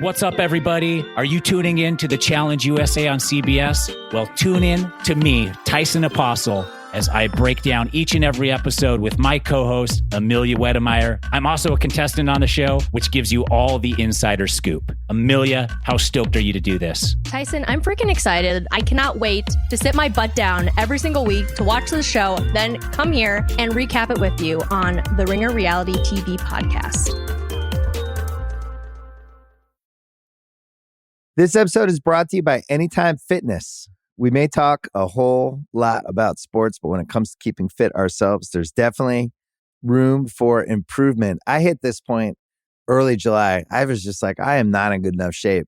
What's up, everybody? Are you tuning in to the Challenge USA on CBS? Well, tune in to me, Tyson Apostle, as I break down each and every episode with my co-host, Amelia Wedemeyer. I'm also a contestant on the show, which gives you all the insider scoop. Amelia, how stoked are you to do this? Tyson, I'm freaking excited. I cannot wait to sit my butt down every single week to watch the show, then come here and recap it with you on the Ringer Reality TV podcast. This episode is brought to you by Anytime Fitness. We may talk a whole lot about sports, but when it comes to keeping fit ourselves, there's definitely room for improvement. I hit this point early July. I was just like, I am not in good enough shape.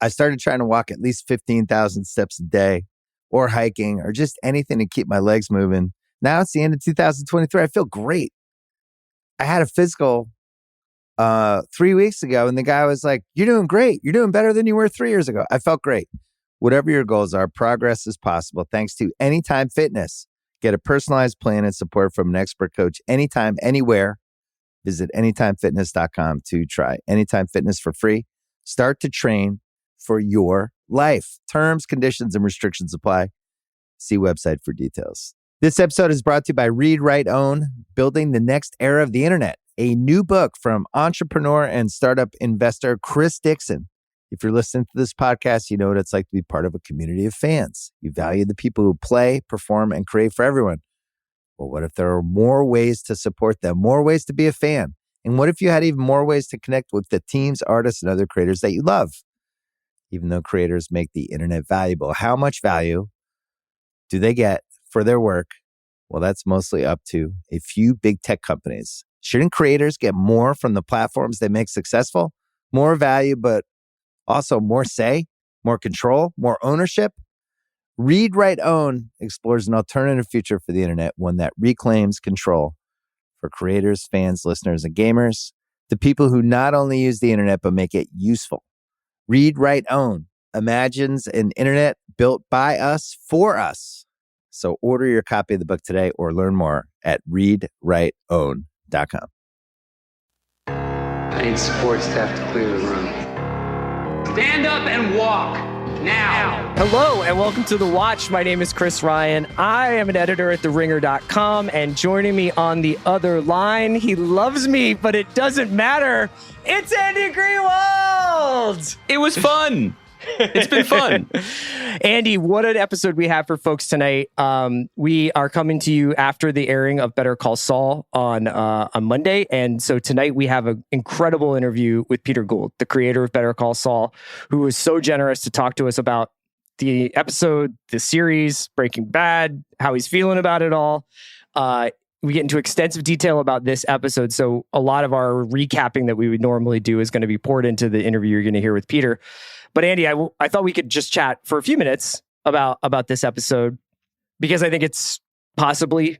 I started trying to walk at least 15,000 steps a day or hiking or just anything to keep my legs moving. Now it's the end of 2023. I feel great. I had a physical 3 weeks ago, and the guy was like, "You're doing great. You're doing better than you were 3 years ago." I felt great. Whatever your goals are, progress is possible thanks to Anytime Fitness. Get a personalized plan and support from an expert coach anytime, anywhere. Visit anytimefitness.com to try Anytime Fitness for free. Start to train for your life. Terms, conditions, and restrictions apply. See website for details. This episode is brought to you by Read, Write, Own, Building the Next Era of the Internet, a new book from entrepreneur and startup investor Chris Dixon. If you're listening to this podcast, you know what it's like to be part of a community of fans. You value the people who play, perform, and create for everyone. Well, what if there are more ways to support them, more ways to be a fan? And what if you had even more ways to connect with the teams, artists, and other creators that you love? Even though creators make the internet valuable, how much value do they get for their work? Well, that's mostly up to a few big tech companies. Shouldn't creators get more from the platforms they make successful? More value, but also more say, more control, more ownership? Read, Write, Own explores an alternative future for the internet, one that reclaims control for creators, fans, listeners, and gamers, the people who not only use the internet, but make it useful. Read, Write, Own imagines an internet built by us for us. So order your copy of the book today or learn more at readwriteown.com. I need sports to have to clear the room. Stand up and walk now. Hello and welcome to The Watch. My name is Chris Ryan. I am an editor at TheRinger.com, and joining me on the other line, he loves me, but it doesn't matter. It's Andy Greenwald. It was fun. It's been fun. Andy, what an episode we have for folks tonight. We are coming to you after the airing of Better Call Saul on Monday. And so tonight we have an incredible interview with Peter Gould, the creator of Better Call Saul, who was so generous to talk to us about the episode, the series, Breaking Bad, how he's feeling about it all. We get into extensive detail about this episode. So a lot of our recapping that we would normally do is going to be poured into the interview you're going to hear with Peter. But Andy, I thought we could just chat for a few minutes about this episode, because I think it's possibly,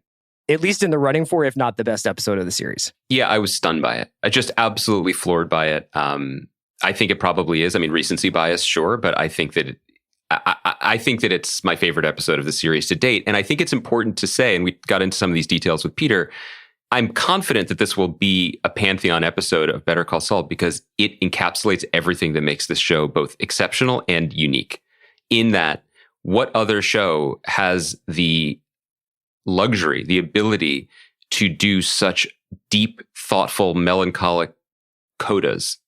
at least in the running for, if not the best episode of the series. Yeah, I was stunned by it. I just absolutely floored by it. I think it probably is. I mean, recency bias, sure, but I think that I think that it's my favorite episode of the series to date. And I think it's important to say, and we got into some of these details with Peter, I'm confident that this will be a pantheon episode of Better Call Saul because it encapsulates everything that makes this show both exceptional and unique. In that, what other show has the luxury, the ability to do such deep, thoughtful, melancholic codas?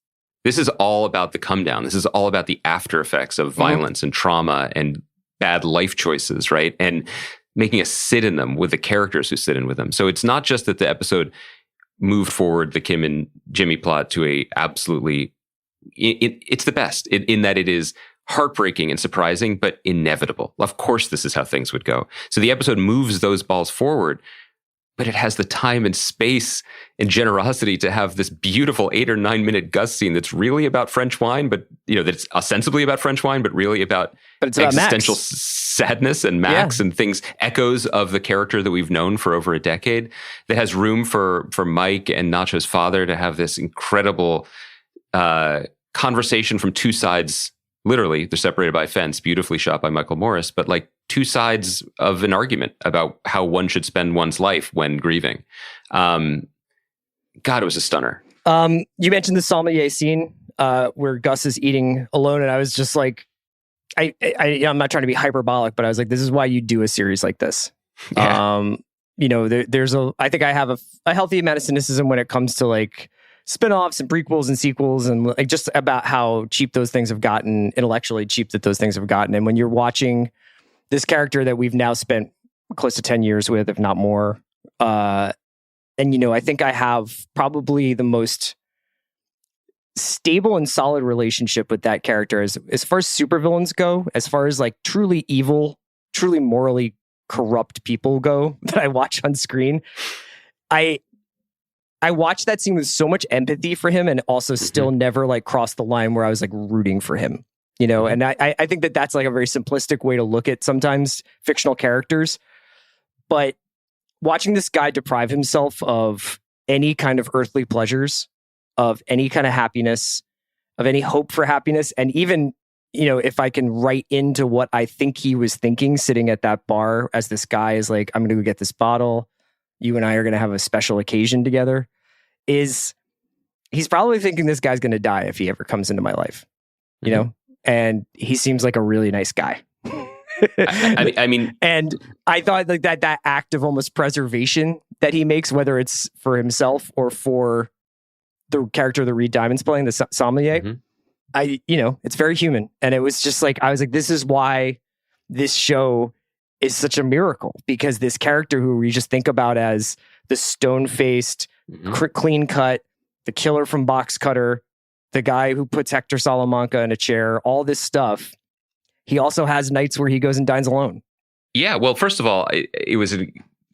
This is all about the come down. This is all about the after effects of violence and trauma and bad life choices, right? And making us sit in them with the characters who sit in with them. So it's not just that the episode moved forward the Kim and Jimmy plot to a absolutely, it's the best in that it is heartbreaking and surprising, but inevitable. Of course, this is how things would go. So the episode moves those balls forward, but it has the time and space and generosity to have this beautiful 8 or 9 minute Gus scene that's really about French wine, but that's ostensibly about French wine, but really about existential sadness and Max and things, echoes of the character that we've known for over a decade, that has room for Mike and Nacho's father to have this incredible conversation from two sides. Literally, they're separated by a fence, beautifully shot by Michael Morris, but like two sides of an argument about how one should spend one's life when grieving. God, it was a stunner. You mentioned the sommelier scene. where Gus is eating alone, and I was just like, I'm not trying to be hyperbolic, but I was like, this is why you do a series like this. Yeah. I think I have a healthy amount of cynicism when it comes to like spinoffs and prequels and sequels, and like just about how cheap those things have gotten, intellectually cheap that those things have gotten. And when you're watching this character that we've now spent close to 10 years with, if not more, and I think I have probably the most stable and solid relationship with that character as far as supervillains go, as far as like truly evil, truly morally corrupt people go that I watch on screen. I watched that scene with so much empathy for him, and also still never like crossed the line where I was like rooting for him, and I think that that's like a very simplistic way to look at sometimes fictional characters. But watching this guy deprive himself of any kind of earthly pleasures, of any kind of happiness, of any hope for happiness, and even, if I can write into what I think he was thinking sitting at that bar as this guy is like, I'm going to go get this bottle, you and I are going to have a special occasion together, is he's probably thinking this guy's going to die if he ever comes into my life, and he seems like a really nice guy. I mean, and I thought like that act of almost preservation that he makes, whether it's for himself or for the character that Reed Diamond's playing, the sommelier, it's very human. And it was just like, I was like, this is why this show is such a miracle, because this character who we just think about as the stone-faced, clean-cut, the killer from Box Cutter, the guy who puts Hector Salamanca in a chair, all this stuff, he also has nights where he goes and dines alone. Yeah, well, first of all,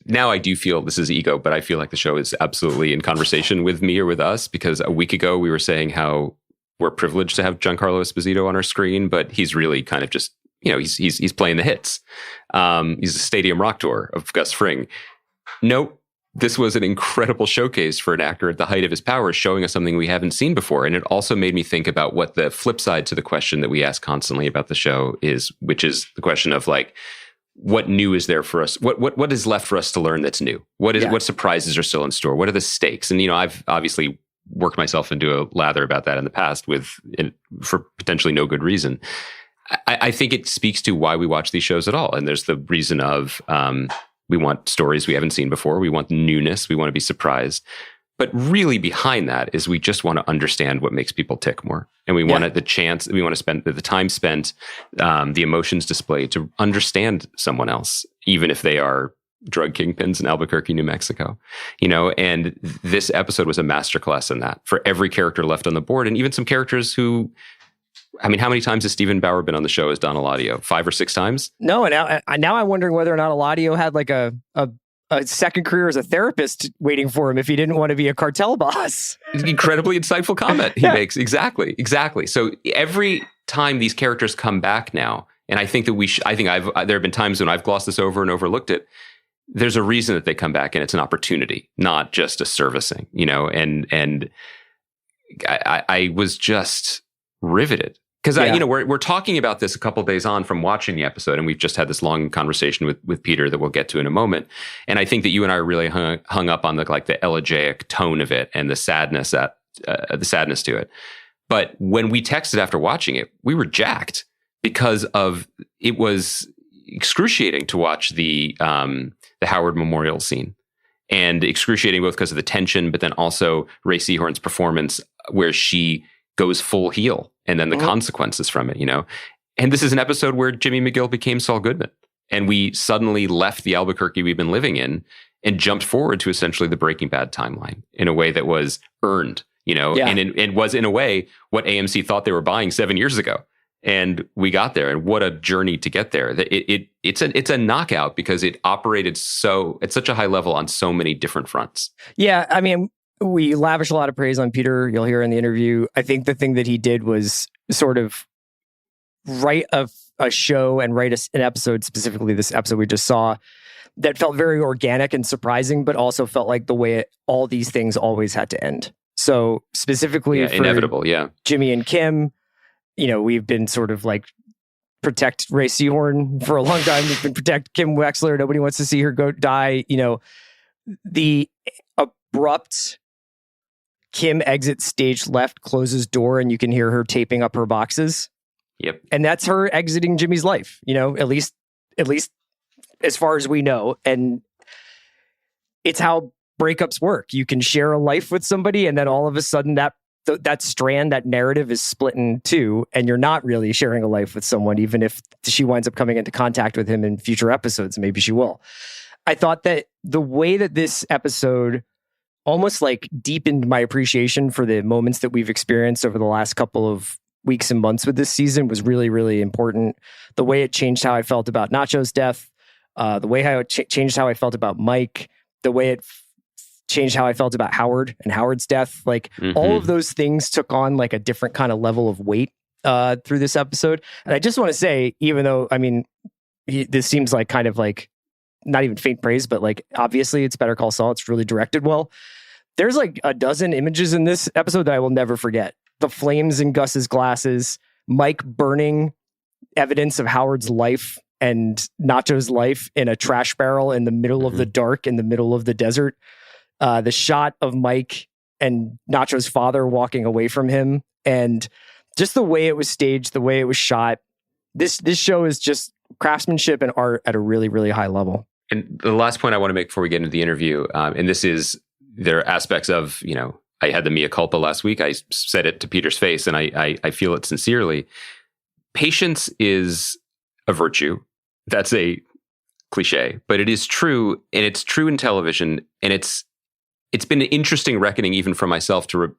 now I do feel this is ego, but I feel like the show is absolutely in conversation with me or with us, because a week ago we were saying how we're privileged to have Giancarlo Esposito on our screen, but he's really kind of just, he's playing the hits. He's a stadium rock tour of Gus Fring. No, this was an incredible showcase for an actor at the height of his powers, showing us something we haven't seen before. And it also made me think about what the flip side to the question that we ask constantly about the show is, which is the question of like, what new is there for us? What is left for us to learn that's new? What surprises are still in store? What are the stakes? And, I've obviously worked myself into a lather about that in the past for potentially no good reason. I think it speaks to why we watch these shows at all. And there's the reason of, we want stories we haven't seen before. We want newness. We want to be surprised. But really behind that is we just want to understand what makes people tick more. And we want we want to spend the time spent, the emotions displayed to understand someone else, even if they are drug kingpins in Albuquerque, New Mexico. And this episode was a masterclass in that, for every character left on the board, and even some characters who, how many times has Stephen Bauer been on the show as Don Eladio? 5 or 6 times? No, and now I'm wondering whether or not Eladio had like a second career as a therapist waiting for him if he didn't want to be a cartel boss. Incredibly insightful comment he makes. Exactly. So every time these characters come back now, and I think that there have been times when I've glossed this over and overlooked it. There's a reason that they come back, and it's an opportunity, not just a servicing, and I was just riveted. Because we're talking about this a couple of days on from watching the episode, and we've just had this long conversation with Peter that we'll get to in a moment. And I think that you and I are really hung up on the elegiac tone of it and the sadness to it. But when we texted after watching it, we were jacked because it was excruciating to watch the Howard Memorial scene, and excruciating both because of the tension, but then also Ray Seahorn's performance where she goes full heel, and then the consequences from it, And this is an episode where Jimmy McGill became Saul Goodman, and we suddenly left the Albuquerque we've been living in and jumped forward to essentially the Breaking Bad timeline in a way that was earned, and was in a way what AMC thought they were buying 7 years ago. And we got there, and what a journey to get there. It's a knockout because it operated at such a high level on so many different fronts. Yeah, we lavish a lot of praise on Peter. You'll hear in the interview. I think the thing that he did was sort of write a show and write an episode, specifically this episode we just saw, that felt very organic and surprising, but also felt like the way all these things always had to end. So specifically for inevitable, Jimmy and Kim, we've been sort of like protect Ray Seahorn for a long time. We've been protect Kim Wexler. Nobody wants to see her die. The abrupt Kim exits stage left, closes door, and you can hear her taping up her boxes. Yep. And that's her exiting Jimmy's life, at least as far as we know. And it's how breakups work. You can share a life with somebody, and then all of a sudden that strand, that narrative is split in two, and you're not really sharing a life with someone, even if she winds up coming into contact with him in future episodes. Maybe she will. I thought that the way that this episode almost like deepened my appreciation for the moments that we've experienced over the last couple of weeks and months with this season was really, really important. The way it changed how I felt about Nacho's death, the way how it changed how I felt about Mike, the way it changed how I felt about Howard and Howard's death. Like all of those things took on like a different kind of level of weight through this episode. And I just want to say, even though, this seems like kind of like not even faint praise, but like obviously it's Better Call Saul. It's really directed well. There's like a dozen images in this episode that I will never forget. The flames in Gus's glasses, Mike burning evidence of Howard's life and Nacho's life in a trash barrel in the middle of the dark, in the middle of the desert. The shot of Mike and Nacho's father walking away from him, and just the way it was staged, the way it was shot. This show is just craftsmanship and art at a really, really high level. And the last point I want to make before we get into the interview, and this is, there are aspects of, I had the mea culpa last week. I said it to Peter's face, and I feel it sincerely. Patience is a virtue. That's a cliche, but it is true, and it's true in television, and it's been an interesting reckoning even for myself to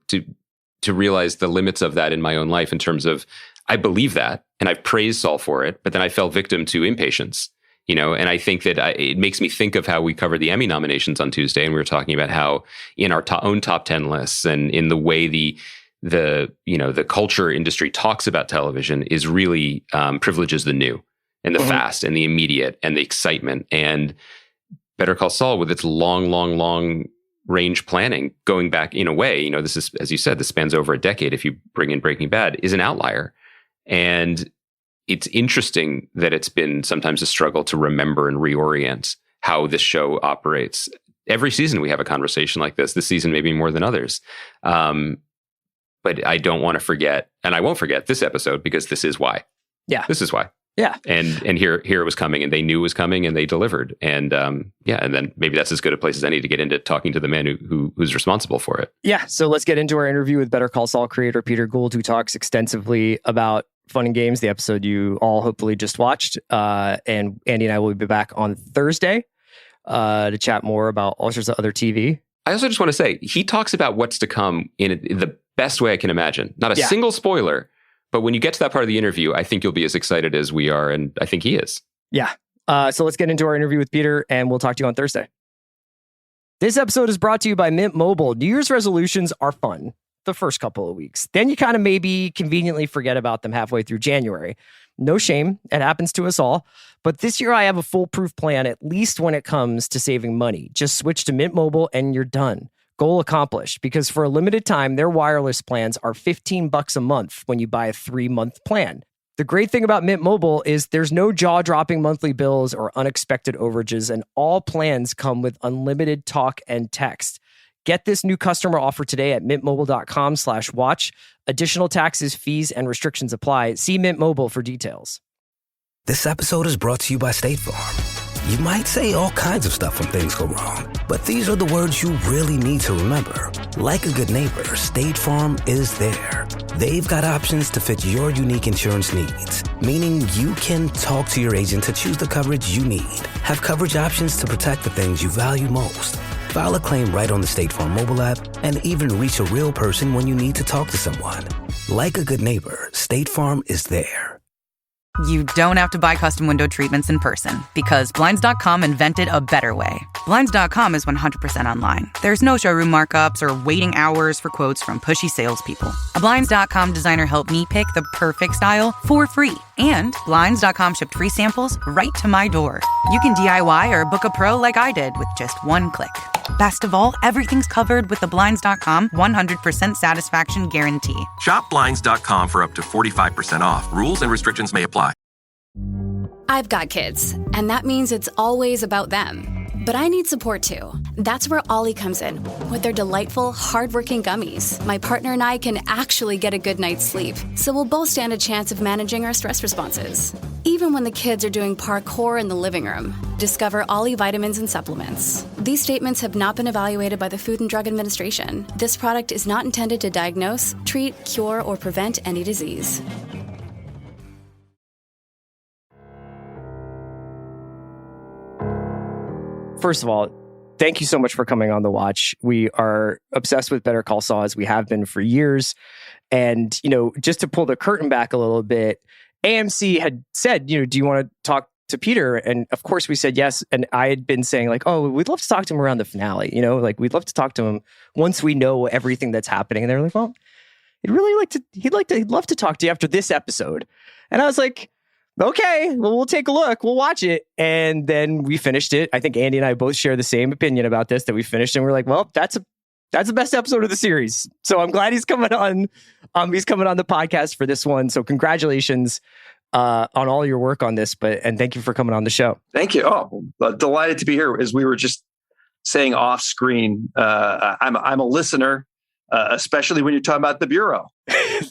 realize the limits of that in my own life in terms of, I believe that, and I've praised Saul for it, but then I fell victim to impatience. And I think that it makes me think of how we covered the Emmy nominations on Tuesday, and we were talking about how in our own top 10 lists and in the way the culture industry talks about television is really privileges the new and the fast and the immediate and the excitement. And Better Call Saul, with its long range planning, going back in a way, this is, as you said, this spans over a decade. If you bring in Breaking Bad, is an outlier. And it's interesting that it's been sometimes a struggle to remember and reorient how this show operates. Every season we have a conversation like this. This season maybe more than others. But I don't want to forget, and I won't forget this episode, because this is why. Yeah. This is why. Yeah. And here it was coming, and they knew it was coming, and they delivered. And and then maybe that's as good a place as any to get into talking to the man who's responsible for it. Yeah. So let's get into our interview with Better Call Saul creator Peter Gould, who talks extensively about Fun and Games, the episode you all hopefully just watched. And Andy and I will be back on Thursday to chat more about all sorts of other TV. I also just want to say, he talks about what's to come in the best way I can imagine. Not a single spoiler, but when you get to that part of the interview, I think you'll be as excited as we are, and I think he is. Yeah. So let's get into our interview with Peter, and we'll talk to you on Thursday. This episode is brought to you by Mint Mobile. New Year's resolutions are fun the first couple of weeks. Then you kind of maybe conveniently forget about them halfway through January. No shame. It happens to us all. But this year I have a foolproof plan, at least when it comes to saving money. Just switch to Mint Mobile and you're done. Goal accomplished, because for a limited time, their wireless plans are $15 a month when you buy a 3-month plan. The great thing about Mint Mobile is there's no jaw-dropping monthly bills or unexpected overages, and all plans come with unlimited talk and text. Get this new customer offer today at mintmobile.com/watch. Additional taxes, fees, and restrictions apply. See Mint Mobile for details. This episode is brought to you by State Farm. You might say all kinds of stuff when things go wrong, but these are the words you really need to remember. Like a good neighbor, State Farm is there. They've got options to fit your unique insurance needs, meaning you can talk to your agent to choose the coverage you need, have coverage options to protect the things you value most, file a claim right on the State Farm mobile app, and even reach a real person when you need to talk to someone. Like a good neighbor, State Farm is there. You don't have to buy custom window treatments in person, because Blinds.com invented a better way. Blinds.com is 100% online. There's no showroom markups or waiting hours for quotes from pushy salespeople. A Blinds.com designer helped me pick the perfect style for free. And Blinds.com shipped free samples right to my door. You can DIY or book a pro like I did with just one click. Best of all, everything's covered with the Blinds.com 100% satisfaction guarantee. Shop Blinds.com for up to 45% off. Rules and restrictions may apply. I've got kids, and that means it's always about them. But I need support too. That's where Ollie comes in. With their delightful, hard-working gummies, my partner and I can actually get a good night's sleep. So we'll both stand a chance of managing our stress responses. Even when the kids are doing parkour in the living room. Discover Ollie vitamins and supplements. These statements have not been evaluated by the Food and Drug Administration. This product is not intended to diagnose, treat, cure, or prevent any disease. First of all, thank you so much for coming on The Watch. We are obsessed with Better Call Saul, as we have been for years. And, just to pull the curtain back a little bit, AMC had said, do you want to talk to Peter? And of course we said yes. And I had been saying we'd love to talk to him around the finale. We'd love to talk to him once we know everything that's happening. And they're like, well, he'd love to talk to you after this episode. And I was like, okay, well, we'll take a look. We'll watch it. And then we finished it. I think Andy and I both share the same opinion about this, that we finished. And we're like, well, that's the best episode of the series. So I'm glad he's coming on. He's coming on the podcast for this one. So congratulations on all your work on this. And thank you for coming on the show. Thank you. Oh, delighted to be here. As we were just saying off screen, I'm a listener, especially when you're talking about the Bureau.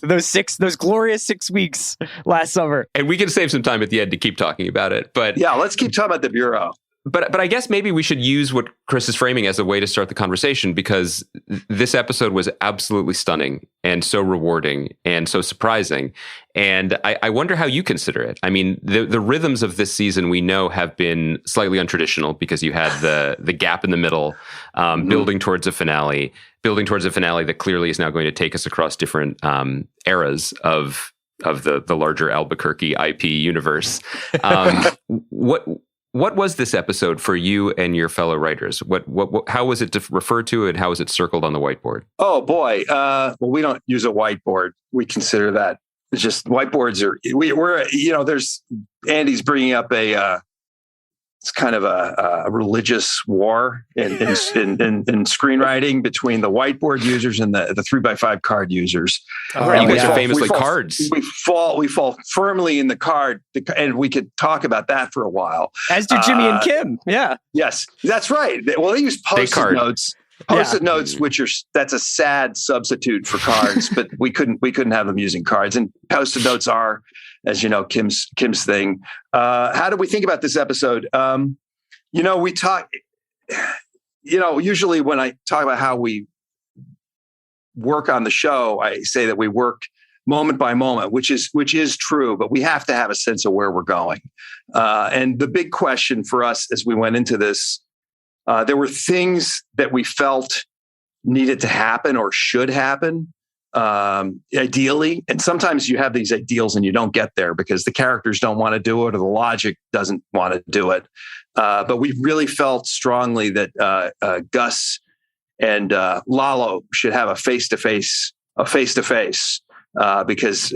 those glorious 6 weeks last summer. And we can save some time at the end to keep talking about it. But yeah, let's keep talking about the Bureau. But I guess maybe we should use what Chris is framing as a way to start the conversation, because this episode was absolutely stunning and so rewarding and so surprising. And I wonder how you consider it. I mean, the rhythms of this season we know have been slightly untraditional, because you had the gap in the middle, building towards a finale that clearly is now going to take us across different eras of the larger Albuquerque IP universe. What was this episode for you and your fellow writers? How was it referred to, and how was it circled on the whiteboard? Oh boy, well, we don't use a whiteboard. We consider that it's just whiteboards are. There's Andy's bringing up it's kind of a religious war in screenwriting between the whiteboard users and the 3x5 card users. Right. You guys are famously cards. We fall firmly in the card, and we could talk about that for a while. As do Jimmy and Kim. Yeah. Yes, that's right. Well, they use post-it notes. Post-it notes, that's a sad substitute for cards, but we couldn't have them using cards. And post-it notes are, as you know, Kim's thing. How do we think about this episode? We talk. Usually when I talk about how we work on the show, I say that we work moment by moment, which is true, but we have to have a sense of where we're going. And the big question for us as we went into this. There were things that we felt needed to happen or should happen, ideally. And sometimes you have these ideals and you don't get there because the characters don't want to do it or the logic doesn't want to do it. But we really felt strongly that Gus and Lalo should have a face-to-face,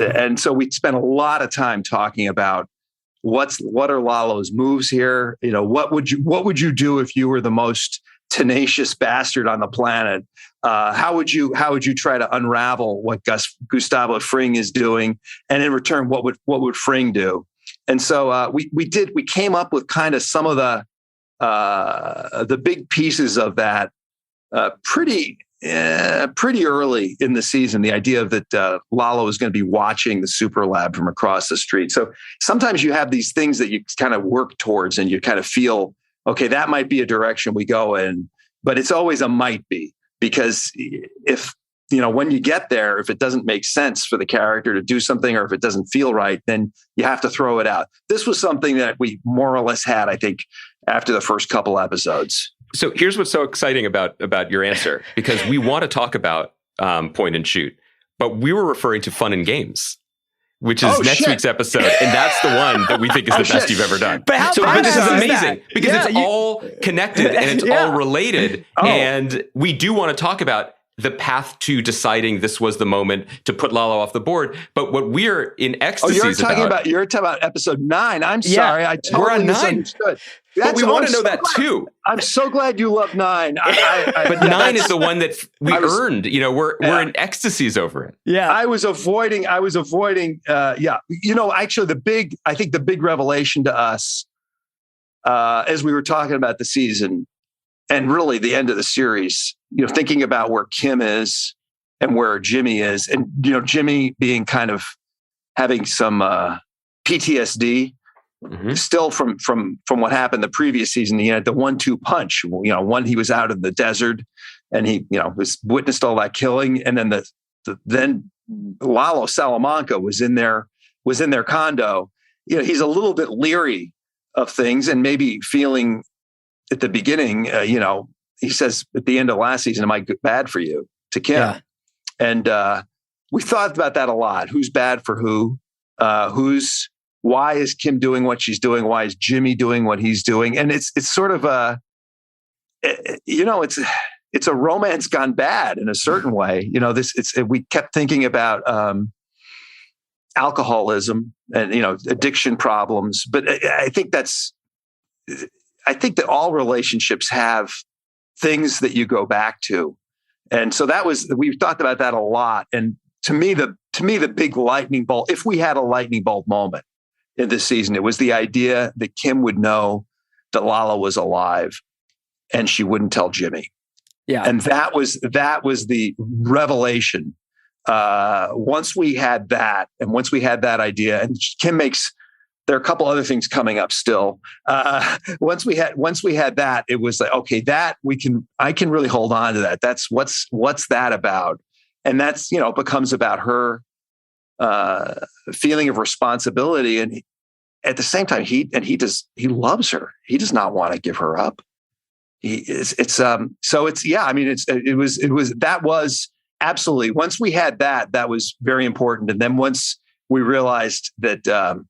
and so we spent a lot of time talking about what are Lalo's moves here? What would you do if you were the most tenacious bastard on the planet? How would you try to unravel what Gustavo Fring is doing? And in return, what would Fring do? And so we came up with kind of some of the big pieces of that pretty early in the season, the idea that Lalo is going to be watching the super lab from across the street. So sometimes you have these things that you kind of work towards and you kind of feel, okay, that might be a direction we go in, but it's always a might be, because if, when you get there, if it doesn't make sense for the character to do something, or if it doesn't feel right, then you have to throw it out. This was something that we more or less had, I think, after the first couple episodes. So here's what's so exciting about your answer, because we want to talk about point and shoot, but we were referring to fun and games, which is next week's episode, and that's the one that we think is the best you've ever done. But this is amazing because it's all connected and it's all related, and we do want to talk about the path to deciding this was the moment to put Lalo off the board. But what we're in ecstasy you're talking about episode 9. I'm sorry, I totally misunderstood. But we want to know that too. I'm so glad you love 9. But 9 is the one that we earned. We're in ecstasies over it. Yeah, I was avoiding. Actually, I think the big revelation to us, as we were talking about the season, and really the end of the series, thinking about where Kim is and where Jimmy is, and Jimmy being kind of having some PTSD still from what happened the previous season. He had the 1-2 punch. One, he was out in the desert and he was witnessed all that killing, and then then Lalo Salamanca was in their condo. He's a little bit leery of things, and maybe feeling at the beginning, he says at the end of last season, "Am I bad for you?" to Kim. Yeah. And we thought about that a lot. Who's bad for who? Why is Kim doing what she's doing? Why is Jimmy doing what he's doing? And it's sort of it's a romance gone bad in a certain way. We kept thinking about alcoholism and addiction problems, but I think that all relationships have things that you go back to. And so we've talked about that a lot. And to me, the big lightning bolt, if we had a lightning bolt moment in this season, it was the idea that Kim would know that Lala was alive and she wouldn't tell Jimmy. Yeah. And that was the revelation. Once we had that, and once we had that idea, and Kim there are a couple other things coming up still. Once we had that, it was like, okay, I can really hold on to that. That's what's that about? And that's, becomes about her feeling of responsibility. And at the same time, he loves her. He does not want to give her up. That was absolutely, once we had that was very important. And then once we realized that,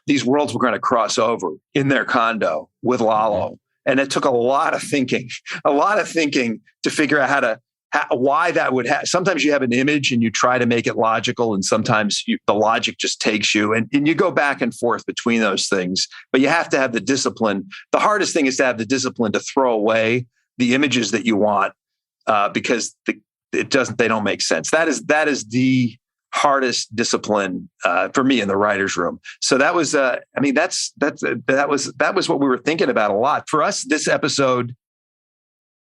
these worlds were going to cross over in their condo with Lalo. And it took a lot of thinking to figure out why that would happen. Sometimes you have an image and you try to make it logical, and sometimes the logic just takes you, and you go back and forth between those things. But you have to have the discipline. The hardest thing is to have the discipline to throw away the images that you want because they don't make sense. That is the hardest discipline for me in the writer's room. So that was, that was what we were thinking about a lot. For us, this episode,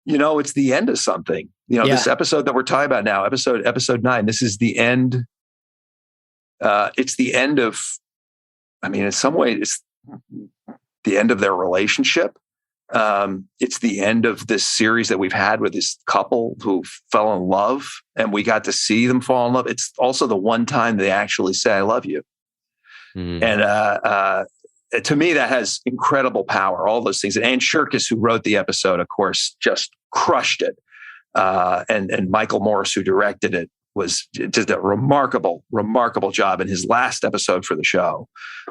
it's the end of something. This episode that we're talking about now, episode 9. This is the end. It's the end of. In some ways, it's the end of their relationship. It's the end of this series that we've had with this couple who fell in love, and we got to see them fall in love. It's also the one time they actually say, "I love you." And to me, that has incredible power, all those things. And Ann Shirkus, who wrote the episode, of course, just crushed it. And Michael Morris, who directed it, did a remarkable job in his last episode for the show.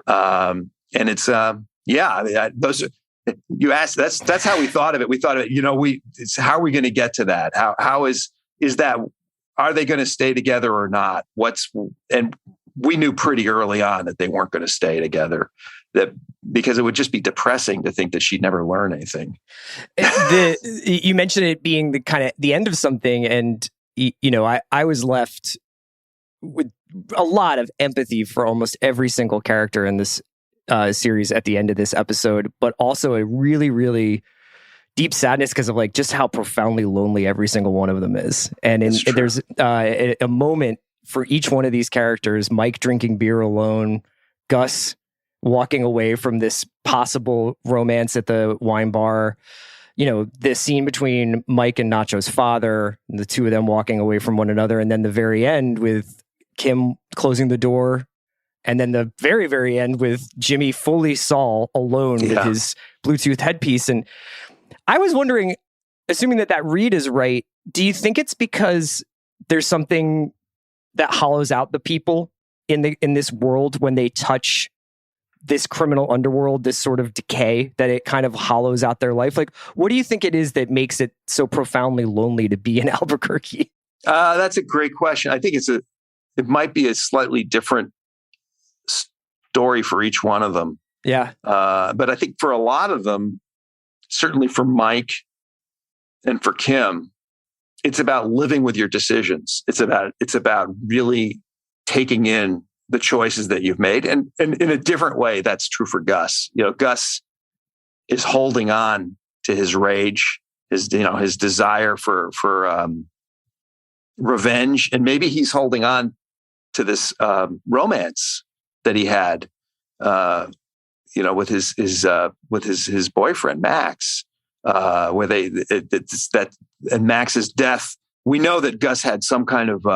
And it's, those are, you asked, that's how we thought of it. We thought of it, how are we going to get to that? How is that, are they going to stay together or not? And we knew pretty early on that they weren't going to stay together, because it would just be depressing to think that she'd never learn anything. You mentioned it being the end of something. And, I was left with a lot of empathy for almost every single character in this series at the end of this episode, but also a really, really deep sadness because of just how profoundly lonely every single one of them is. And there's a moment for each one of these characters: Mike drinking beer alone, Gus walking away from this possible romance at the wine bar, the scene between Mike and Nacho's father, and the two of them walking away from one another, and then the very end with Kim closing the door. And then the very, very end with Jimmy fully Saul alone with his Bluetooth headpiece. And I was wondering, assuming that read is right, do you think it's because there's something that hollows out the people in this world when they touch this criminal underworld, this sort of decay, that it kind of hollows out their life? What do you think it is that makes it so profoundly lonely to be in Albuquerque? That's a great question. I think it might be a slightly different story for each one of them. Yeah. But I think for a lot of them, certainly for Mike and for Kim, it's about living with your decisions. It's about really taking in the choices that you've made. And in a different way, that's true for Gus. Gus is holding on to his rage, his desire for revenge, and maybe he's holding on to this romance that he had, with his boyfriend Max, and Max's death. We know that Gus had some kind of.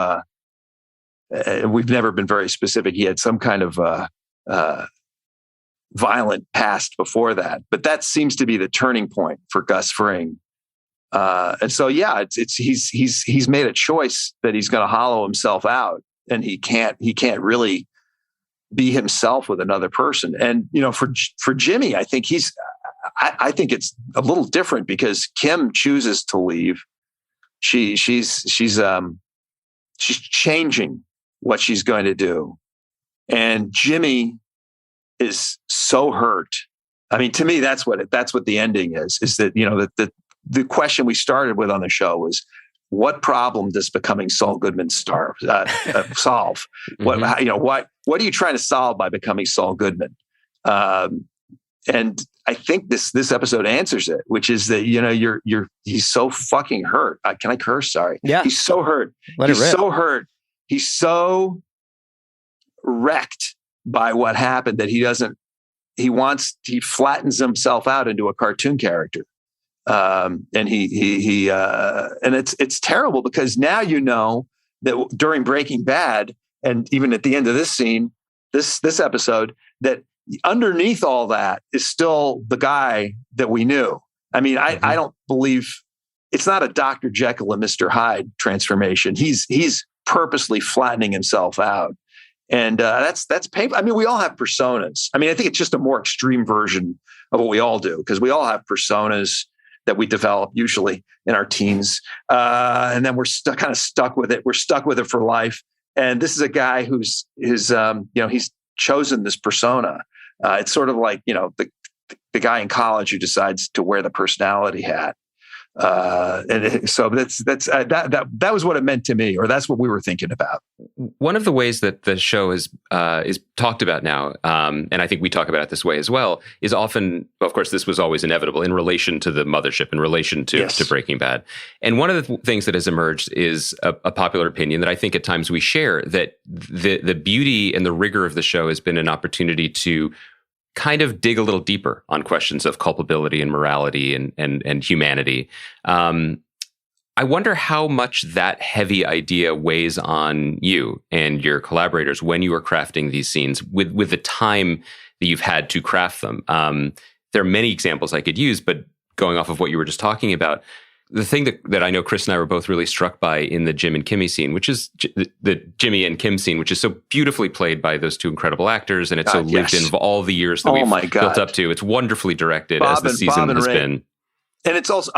We've never been very specific. He had some kind of violent past before that, but that seems to be the turning point for Gus Fring. And so, he's made a choice that he's going to hollow himself out, and he can't really be himself with another person. And for Jimmy, I think I think it's a little different because Kim chooses to leave. She's changing what she's going to do, and Jimmy is so hurt. I mean, to me, that's what the ending is that the question we started with on the show was, what problem does becoming Saul Goodman solve? Mm-hmm. What are you trying to solve by becoming Saul Goodman? And I think this episode answers it, which is that he's so fucking hurt. Can I curse? Sorry. Yeah. He's so hurt. He's so hurt. He's so wrecked by what happened that he flattens himself out into a cartoon character. And it's terrible because now that during Breaking Bad and even at the end of this scene, this episode, that underneath all that is still the guy that we knew. I mean, mm-hmm. I don't believe it's not a Dr. Jekyll and Mr. Hyde transformation. He's purposely flattening himself out. And that's painful. I mean, we all have personas. I mean, I think it's just a more extreme version of what we all do, because we all have personas that we develop usually in our teens. And then we're kind of stuck with it. We're stuck with it for life. And this is a guy who's he's chosen this persona. It's sort of like, the guy in college who decides to wear the personality hat. So that was what it meant to me, or that's what we were thinking about. One of the ways that the show is talked about now, and I think we talk about it this way as well, is often, of course, this was always inevitable in relation to the mothership, in relation to Breaking Bad. And one of the things that has emerged is a popular opinion that I think at times we share, that the beauty and the rigor of the show has been an opportunity to kind of dig a little deeper on questions of culpability and morality and humanity. I wonder how much that heavy idea weighs on you and your collaborators when you are crafting these scenes with the time that you've had to craft them. There are many examples I could use, but going off of what you were just talking about, the thing that I know Chris and I were both really struck by in the Jim and Kimmy scene, which is the Jimmy and Kim scene, which is so beautifully played by those two incredible actors, and it's so lived in all the years that we've built up to. It's wonderfully directed as the season has been. And it's also,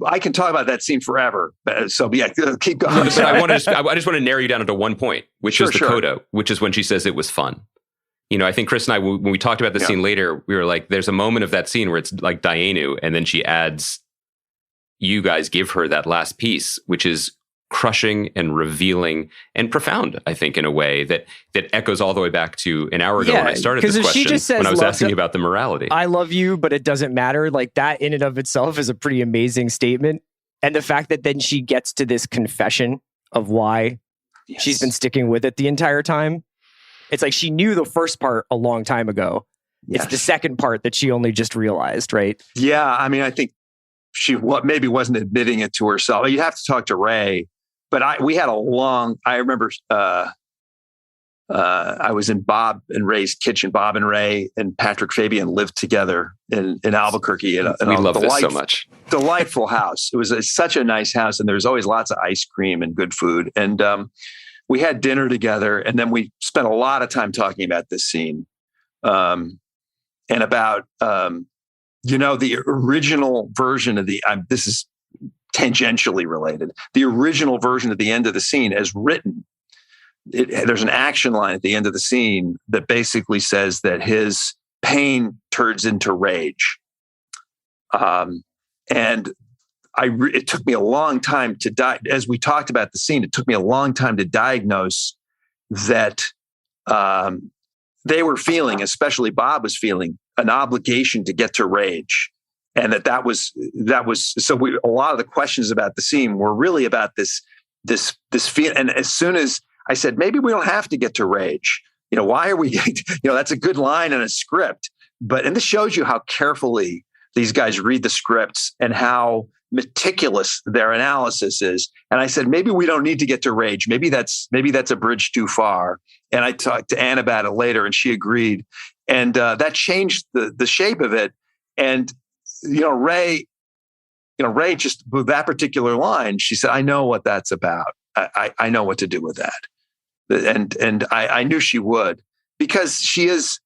I can talk about that scene forever. So keep going. But I just want to narrow you down into one point, which is the coda, which is when she says it was fun. I think Chris and I, when we talked about the scene later, we were like, there's a moment of that scene where it's like Dianu, and then she adds, you guys give her that last piece, which is crushing and revealing and profound, I think, in a way that echoes all the way back to an hour ago when I started this question, just says, when I was asking you about the morality. I love you, but it doesn't matter. Like, that in and of itself is a pretty amazing statement. And the fact that then she gets to this confession of why she's been sticking with it the entire time. It's like she knew the first part a long time ago. It's the second part that she only just realized, right? Yeah, I mean, I think she maybe wasn't admitting it to herself. You'd have to talk to Ray, but I remember I was in Bob and Ray's kitchen. Bob and Ray and Patrick Fabian lived together in Albuquerque. We love this so much. Delightful house. It was such a nice house, and there was always lots of ice cream and good food. And we had dinner together, and then we spent a lot of time talking about this scene and about the original version of this is tangentially related. The original version at the end of the scene, as written, there's an action line at the end of the scene that basically says that his pain turns into rage. And it took me a long time as we talked about the scene, it took me a long time to diagnose that they were feeling, especially Bob was feeling, an obligation to get to rage. And that was so a lot of the questions about the scene were really about this feel. And as soon as I said, maybe we don't have to get to rage, why are we, that's a good line in a script, and this shows you how carefully these guys read the scripts and how meticulous their analysis is. And I said, maybe we don't need to get to rage. Maybe that's a bridge too far. And I talked to Anne about it later, and she agreed. And that changed the shape of it. And Ray just with that particular line, she said, I know what that's about. I know what to do with that. And I knew she would, because she is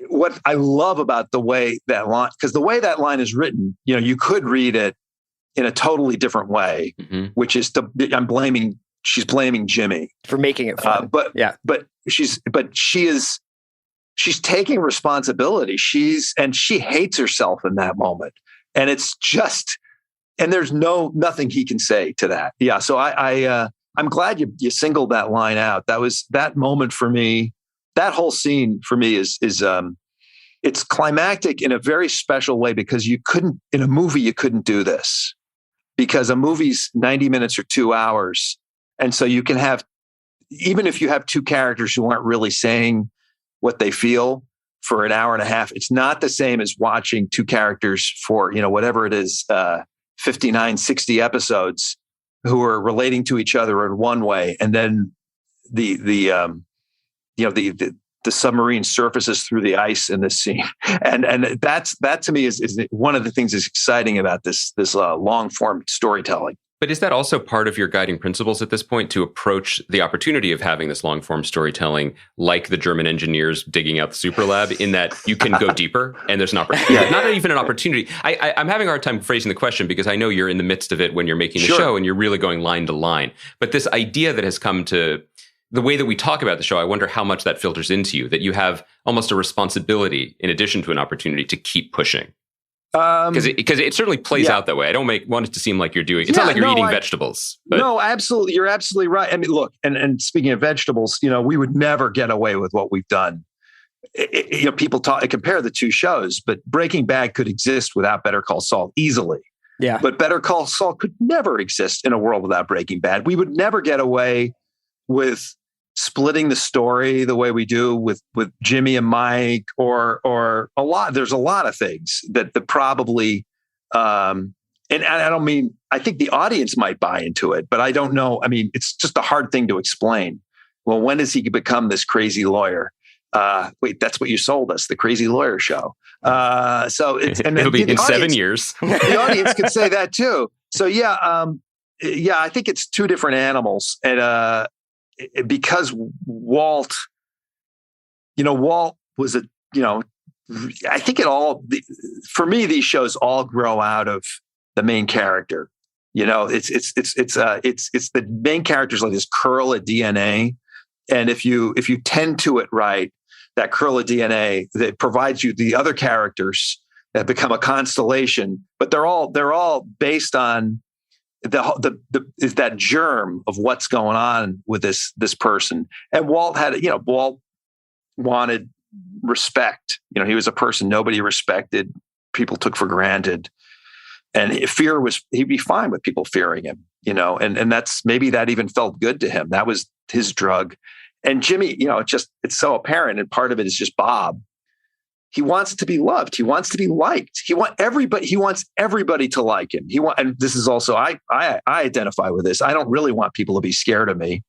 what I love about the way that line, because the way that line is written, you could read it in a totally different way, which is she's blaming Jimmy for making it fun. But she's taking responsibility. She hates herself in that moment. And it's just, and there's nothing he can say to that. Yeah. So I'm glad you singled that line out. That moment for me, that whole scene for me is it's climactic in a very special way, because in a movie, you couldn't do this, because a movie's 90 minutes or 2 hours. And so you can have, even if you have two characters who aren't really saying what they feel for an hour and a half, it's not the same as watching two characters for, whatever it is, 59, 60 episodes, who are relating to each other in one way. And then the submarine surfaces through the ice in this scene. And that to me is one of the things that's exciting about this long form storytelling. But is that also part of your guiding principles at this point, to approach the opportunity of having this long form storytelling like the German engineers digging out the super lab, in that you can go deeper and there's an opportunity, not even an opportunity. I'm having a hard time phrasing the question, because I know you're in the midst of it when you're making the show and you're really going line to line. But this idea that has come to the way that we talk about the show, I wonder how much that filters into you, that you have almost a responsibility in addition to an opportunity to keep pushing. Because it certainly plays out that way. I don't want it to seem like you're doing. It's not like you're eating vegetables. But. No, absolutely, you're absolutely right. I mean, look, and speaking of vegetables, we would never get away with what we've done. People compare the two shows, but Breaking Bad could exist without Better Call Saul easily. Yeah, but Better Call Saul could never exist in a world without Breaking Bad. We would never get away with splitting the story the way we do with Jimmy and Mike, or a lot. There's a lot of things that probably, and I don't mean, I think the audience might buy into it, but I don't know. I mean, it's just a hard thing to explain. Well, when does he become this crazy lawyer? Wait, that's what you sold us, the Crazy Lawyer Show. So it'll be in 7 years. The audience could say that too. So I think it's two different animals. And, because Walt was I think for me, these shows all grow out of the main character. It's the main character's like this curl of DNA. And if you tend to it right, that curl of DNA that provides you the other characters that become a constellation, but they're all based on is that germ of what's going on with this person. And Walt Walt wanted respect. He was a person nobody respected, people took for granted. And he'd be fine with people fearing him, and that's, maybe that even felt good to him. That was his drug. And Jimmy, it's so apparent. And part of it is just Bob. He wants to be loved. He wants to be liked. He wants everybody to like him. And this is also, I identify with this. I don't really want people to be scared of me.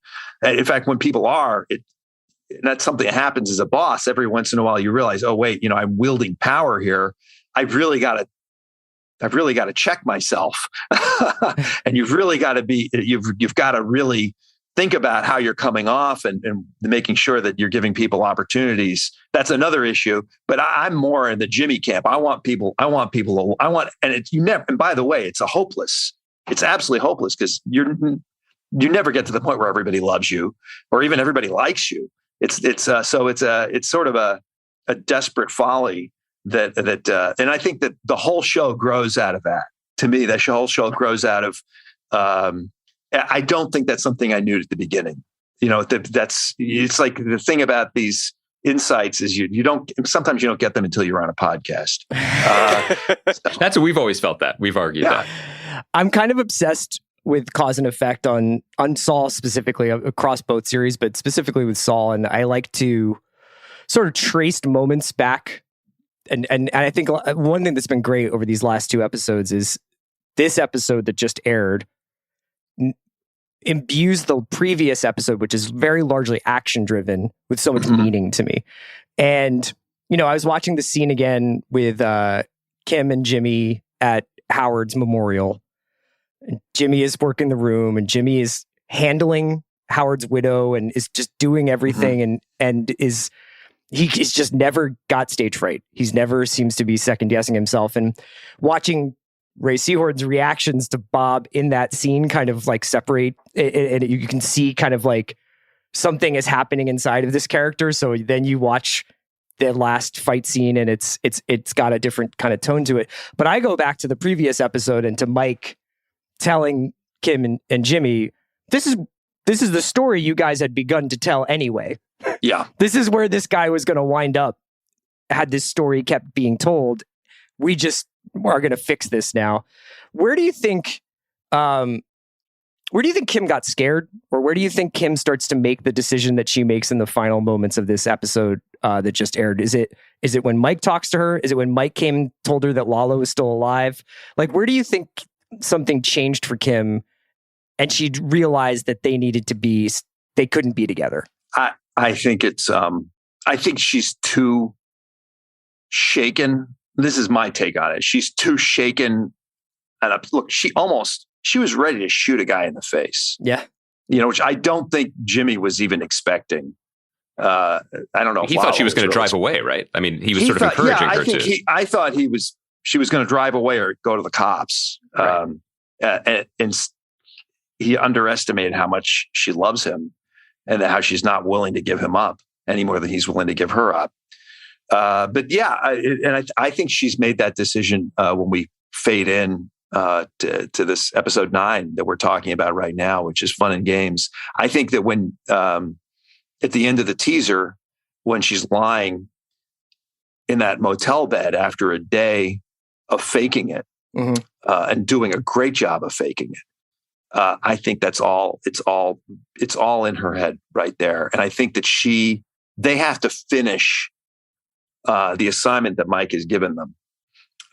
In fact, when people are, that's something that happens as a boss. Every once in a while, you realize, oh wait, I'm wielding power here. I've really got to check myself. And you've really got to you've got to really think about how you're coming off and making sure that you're giving people opportunities. That's another issue. But I'm more in the Jimmy camp. And by the way, it's absolutely hopeless, because you never get to the point where everybody loves you or even everybody likes you. It's sort of a desperate folly that and I think that the whole show grows out of that. To me, that whole show grows out of, I don't think that's something I knew at the beginning. It's like the thing about these insights is sometimes you don't get them until you're on a podcast. That's what we've always felt that. We've argued that. I'm kind of obsessed with cause and effect on Saul specifically, across both series, but specifically with Saul. And I like to sort of trace moments back. And I think one thing that's been great over these last 2 episodes is this episode that just aired imbues the previous episode, which is very largely action driven, with so much meaning to me. And, I was watching the scene again with Kim and Jimmy at Howard's memorial. And Jimmy is working the room, and Jimmy is handling Howard's widow and is just doing everything and is... He's just never got stage fright. He's never seems to be second guessing himself. And watching Ray Seahorn's reactions to Bob in that scene kind of like separate, and you can see kind of like something is happening inside of this character. So then you watch the last fight scene, and it's got a different kind of tone to it. But I go back to the previous episode and to Mike telling Kim and Jimmy, this is the story you guys had begun to tell anyway. Yeah. This is where this guy was going to wind up had this story kept being told. We just are going to fix this now. Where do you think Kim got scared? Or where do you think Kim starts to make the decision that she makes in the final moments of this episode that just aired? Is it when Mike talks to her? Is it when Mike came and told her that Lalo was still alive? Like, where do you think something changed for Kim and she realized that they couldn't be together? I think I think she's too shaken. This is my take on it. She's too shaken. And look, she was ready to shoot a guy in the face. Yeah. Which I don't think Jimmy was even expecting. I don't know. He thought she was going to drive away, right? I mean, he was sort of encouraging her to. I thought she was going to drive away or go to the cops. Right. And he underestimated how much she loves him. And how she's not willing to give him up any more than he's willing to give her up. But yeah, I think she's made that decision when we fade in to this episode 9 that we're talking about right now, which is Fun and Games. I think that when at the end of the teaser, when she's lying in that motel bed after a day of faking it and doing a great job of faking it, I think that's all. It's all in her head right there, and I think that they have to finish the assignment that Mike has given them.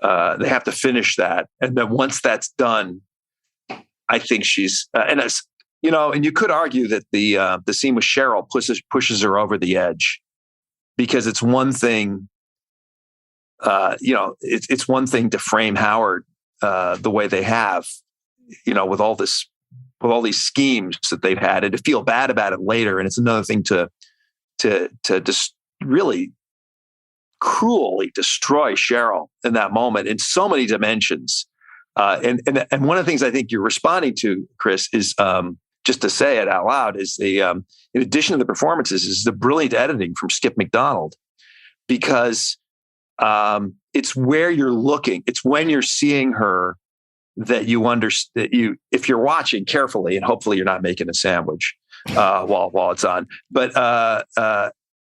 They have to finish that, and then once that's done, I think she's and as and you could argue that the scene with Cheryl pushes her over the edge, because it's one thing. It's one thing to frame Howard the way they have. With all these schemes that they've had, and to feel bad about it later. And it's another thing to just really cruelly destroy Cheryl in that moment in so many dimensions. And one of the things I think you're responding to, Chris, is just to say it out loud, is in addition to the performances, is the brilliant editing from Skip McDonald, because it's where you're looking. It's when you're seeing her that you understand, if you're watching carefully, and hopefully you're not making a sandwich while it's on, but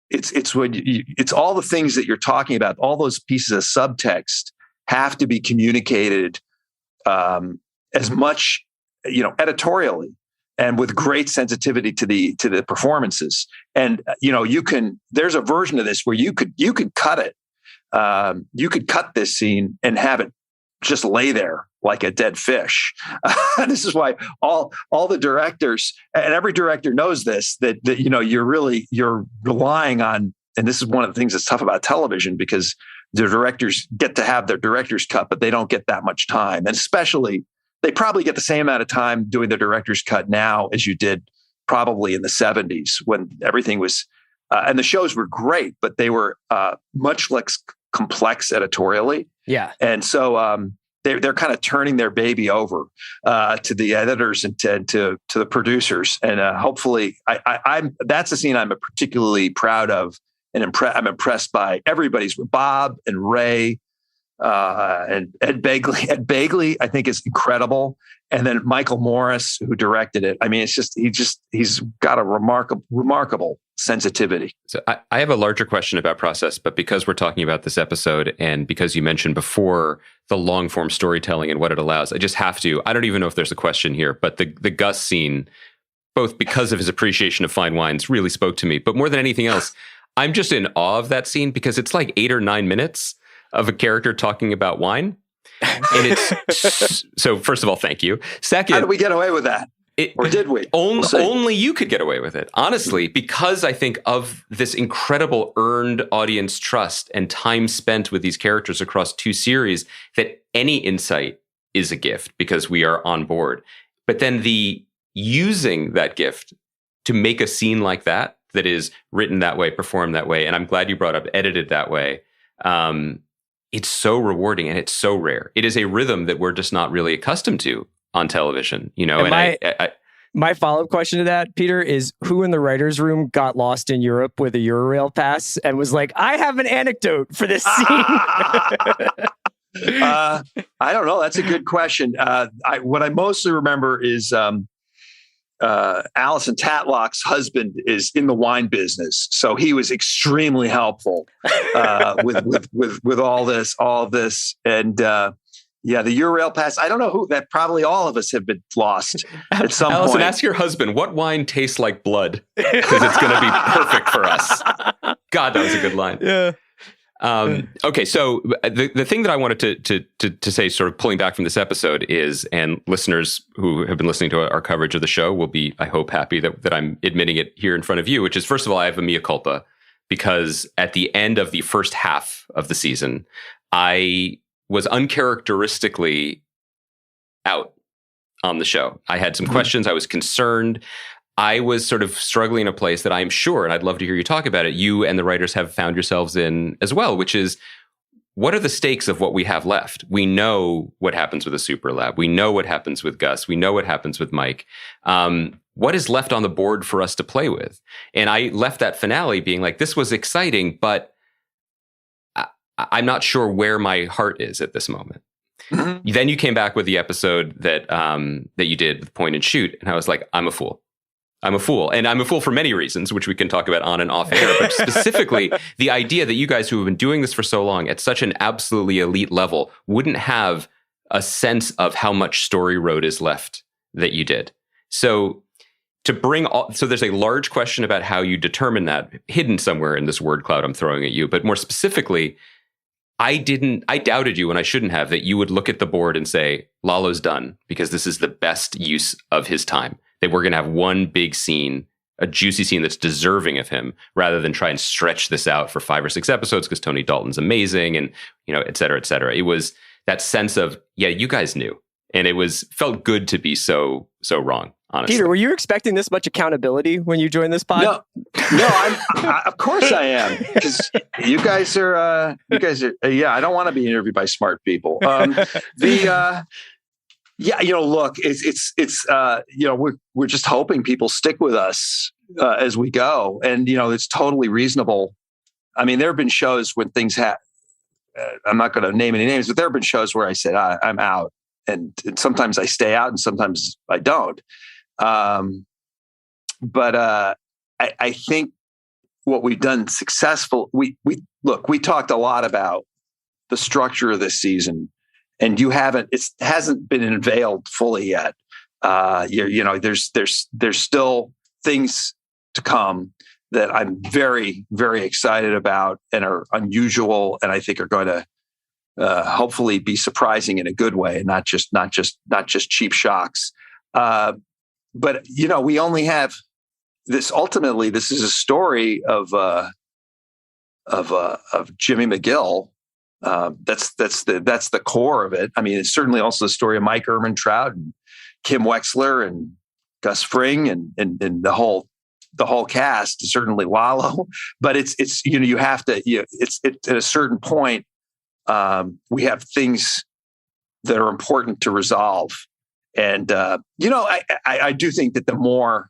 it's when it's all the things that you're talking about. All those pieces of subtext have to be communicated as much, editorially and with great sensitivity to the performances. And there's a version of this where you could cut it. You could cut this scene and have it just lay there like a dead fish. This is why all the directors, and every director knows this, that you're relying on, and this is one of the things that's tough about television, because the directors get to have their director's cut, but they don't get that much time. And especially, they probably get the same amount of time doing the director's cut now as you did probably in the 70s, when everything was, and the shows were great, but they were much less complex editorially. Yeah. And so they're kind of turning their baby over to the editors and to the producers. And hopefully that's a scene I'm particularly proud of, and I'm impressed by everybody's, Bob and Ray and Ed Begley, I think is incredible. And then Michael Morris, who directed it. I mean, it's just he's got a remarkable sensitivity. So I have a larger question about process, but because we're talking about this episode and because you mentioned before the long form storytelling and what it allows, I just have to. I don't even know if there's a question here, but the Gus scene, both because of his appreciation of fine wines, really spoke to me. But more than anything else, I'm just in awe of that scene because it's like 8 or 9 minutes of a character talking about wine. And it's so, first of all, thank you. Second, how did we get away with that? Or did we? Only you could get away with it, honestly, because I think of this incredible earned audience trust and time spent with these characters across 2 series, that any insight is a gift because we are on board. But then the using that gift to make a scene like that is written that way, performed that way, and I'm glad you brought up edited that way. It's so rewarding and it's so rare. It is a rhythm that we're just not really accustomed to on television, you know. And my follow-up question to that, Peter, is who in the writer's room got lost in Europe with a Eurail pass and was like, I have an anecdote for this scene? I don't know. That's a good question. What I mostly remember is Alison Tatlock's husband is in the wine business, so he was extremely helpful with all this, and the Eurail pass. I don't know who that. Probably all of us have been lost at some Alison, point. Ask your husband what wine tastes like blood, because it's going to be perfect for us. God, that was a good line. Yeah. Okay, so the thing that I wanted to say, sort of pulling back from this episode, is, and listeners who have been listening to our coverage of the show will be, I hope, happy that I'm admitting it here in front of you, which is, first of all, I have a mea culpa, because at the end of the first half of the season, I was uncharacteristically out on the show. I had some questions. I was concerned. I was sort of struggling in a place that I'm sure, and I'd love to hear you talk about it, you and the writers have found yourselves in as well, which is, what are the stakes of what we have left? We know what happens with the Super Lab. We know what happens with Gus. We know what happens with Mike. What is left on the board for us to play with? And I left that finale being like, this was exciting, but I'm not sure where my heart is at this moment. Mm-hmm. Then you came back with the episode that you did with Point and Shoot, and I was like, I'm a fool. I'm a fool. And I'm a fool for many reasons, which we can talk about on and off air. But specifically, the idea that you guys who have been doing this for so long at such an absolutely elite level wouldn't have a sense of how much story road is left that you did. So so there's a large question about how you determine that, hidden somewhere in this word cloud I'm throwing at you. But more specifically, I doubted you when I shouldn't have, that you would look at the board and say, Lalo's done because this is the best use of his time. That we're going to have one big scene, a juicy scene that's deserving of him, rather than try and stretch this out for 5 or 6 episodes because Tony Dalton's amazing and, et cetera, et cetera. It was that sense of, yeah, you guys knew. And it felt good to be so wrong, honestly. Peter, were you expecting this much accountability when you joined this pod? No, of course I am, because you guys are, I don't want to be interviewed by smart people. Yeah, look, we're just hoping people stick with us as we go, and it's totally reasonable. I mean, there have been shows when things I'm not going to name any names, but there have been shows where I said I'm out, and sometimes I stay out, and sometimes I don't. But I think what we've done successful. We talked a lot about the structure of this season. And it hasn't been unveiled fully yet. There's still things to come that I'm very, very excited about and are unusual, and I think are going to hopefully be surprising in a good way, and not just cheap shocks. But we only have this. Ultimately, this is a story of Jimmy McGill. That's the core of it. I mean, it's certainly also the story of Mike Ehrmantraut and Kim Wexler and Gus Fring and the whole cast. Certainly Lalo, but it's you have to it's at a certain point we have things that are important to resolve, and I do think that the more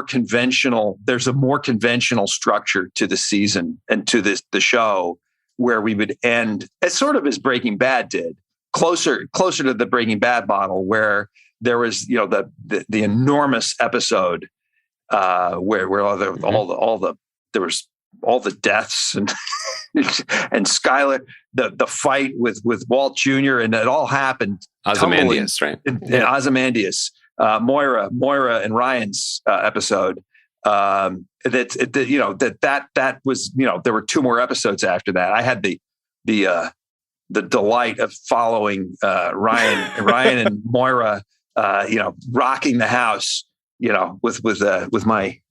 conventional, there's a more conventional structure to the season and to the show, where we would end, as sort of as Breaking Bad did, closer to the Breaking Bad model, where there was, the enormous episode where there was all the deaths and and Skylar, the fight with Walt Jr. and it all happened. Ozymandias, right? Ozymandias, Moira and Ryan's episode. That was, there were 2 more episodes after that. I had the delight of following Ryan and Moira, rocking the house, with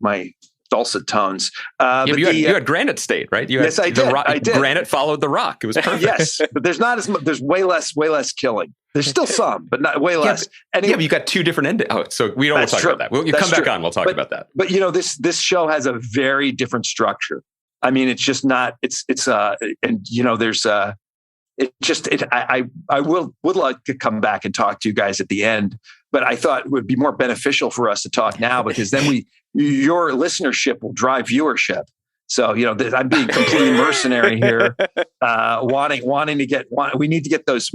my dulcet tones. But you had Granite State, right? Yes, I did. I did. Granite followed the Rock. It was perfect. Yes, but there's not as much. There's way less killing. There's still some, but not way less. But you got 2 different endings. Oh, so we don't talk about that. We'll come back on. We'll talk about that. But this show has a very different structure. I mean, it's just not. There's I would like to come back and talk to you guys at the end, but I thought it would be more beneficial for us to talk now, because then your listenership will drive viewership. So, I'm being completely mercenary here, wanting to get. We need to get those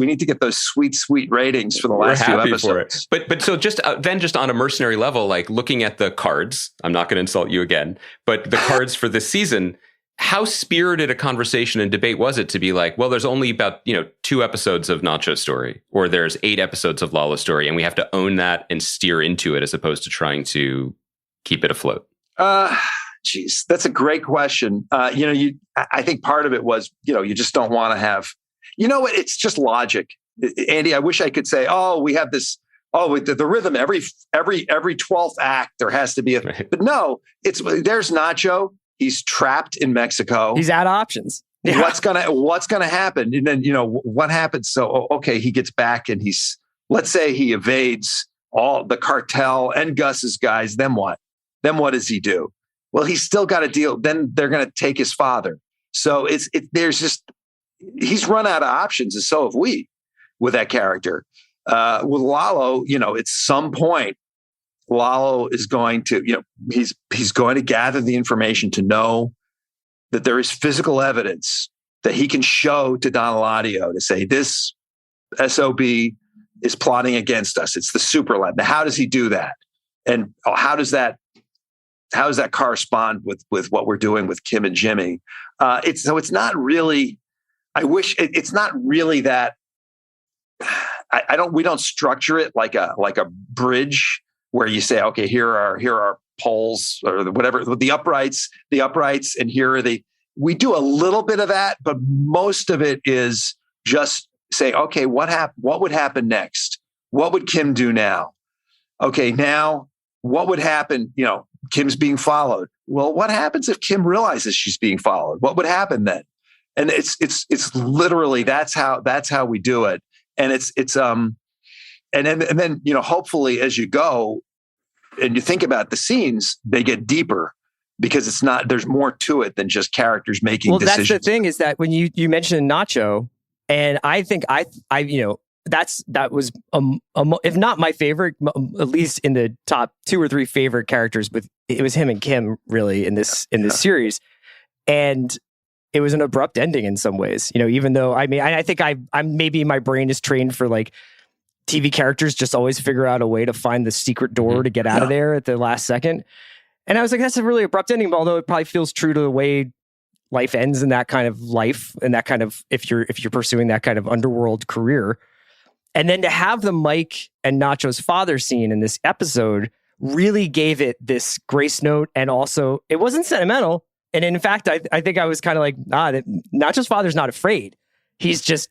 sweet ratings for the last few episodes. But so just on a mercenary level, like looking at the cards, I'm not going to insult you again, but the cards for this season. How spirited a conversation and debate was it to be like, well, there's only about 2 episodes of Nacho's story, or there's 8 episodes of Lala's story, and we have to own that and steer into it as opposed to trying to keep it afloat? Geez, that's a great question. I think part of it was, you just don't want to have, it's just logic. Andy, I wish I could say, oh, we have this, the rhythm, every 12th act, there has to be but no, there's Nacho. He's trapped in Mexico. He's out of options. Yeah. What's gonna happen? And then, what happens? So, okay, he gets back and let's say he evades all the cartel and Gus's guys. Then what? Then what does he do? Well, he's still got to deal. Then they're going to take his father. So he's run out of options, and so have we with that character. With Lalo, at some point, Lalo is going to, he's going to gather the information to know that there is physical evidence that he can show to Don Eladio to say this SOB is plotting against us. It's the super lab. Now, how does he do that? And how does that correspond with what we're doing with Kim and Jimmy? It's not really, it's not really that we don't structure it like a bridge where you say, okay, here are poles or whatever, the uprights, and here are we do a little bit of that, but most of it is just say, okay, what would happen next? What would Kim do now? Okay, now what would happen? Kim's being followed. Well, what happens if Kim realizes she's being followed? What would happen then? And it's literally, that's how we do it. And and then hopefully as you go and you think about the scenes, they get deeper because there's more to it than just characters making decisions. That's the thing, is that when you mentioned Nacho, and I think that was if not my favorite, at least in the top 2 or 3 favorite characters. It was him and Kim really in this series, and it was an abrupt ending in some ways. Even though I think I'm maybe my brain is trained for like TV characters just always figure out a way to find the secret door to get out of there at the last second. And I was like, that's a really abrupt ending, although it probably feels true to the way life ends in that kind of life, and that kind of if you're pursuing that kind of underworld career. And then to have the Mike and Nacho's father scene in this episode really gave it this grace note, and also it wasn't sentimental. And in fact, I think I was kind of like, Nacho's father's not afraid. He's just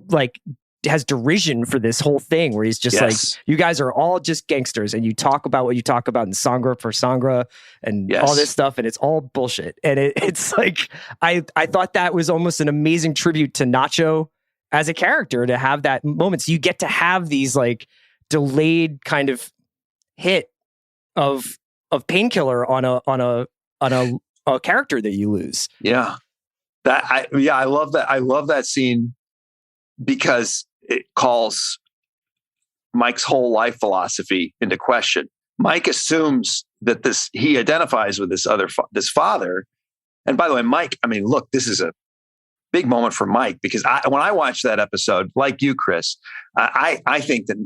like has derision for this whole thing, where he's just like, you guys are all just gangsters, and you talk about what you talk about in Sangra for Sangra and all this stuff, and it's all bullshit. And it's like, I thought that was almost an amazing tribute to Nacho as a character, to have that moment. So you get to have these like delayed kind of hit of painkiller on a character that you lose. Yeah. I love that. I love that scene because it calls Mike's whole life philosophy into question. Mike assumes that he identifies with this father. And by the way, Mike, look, this is big moment for Mike, because when I watched that episode, like you, Chris, I think that,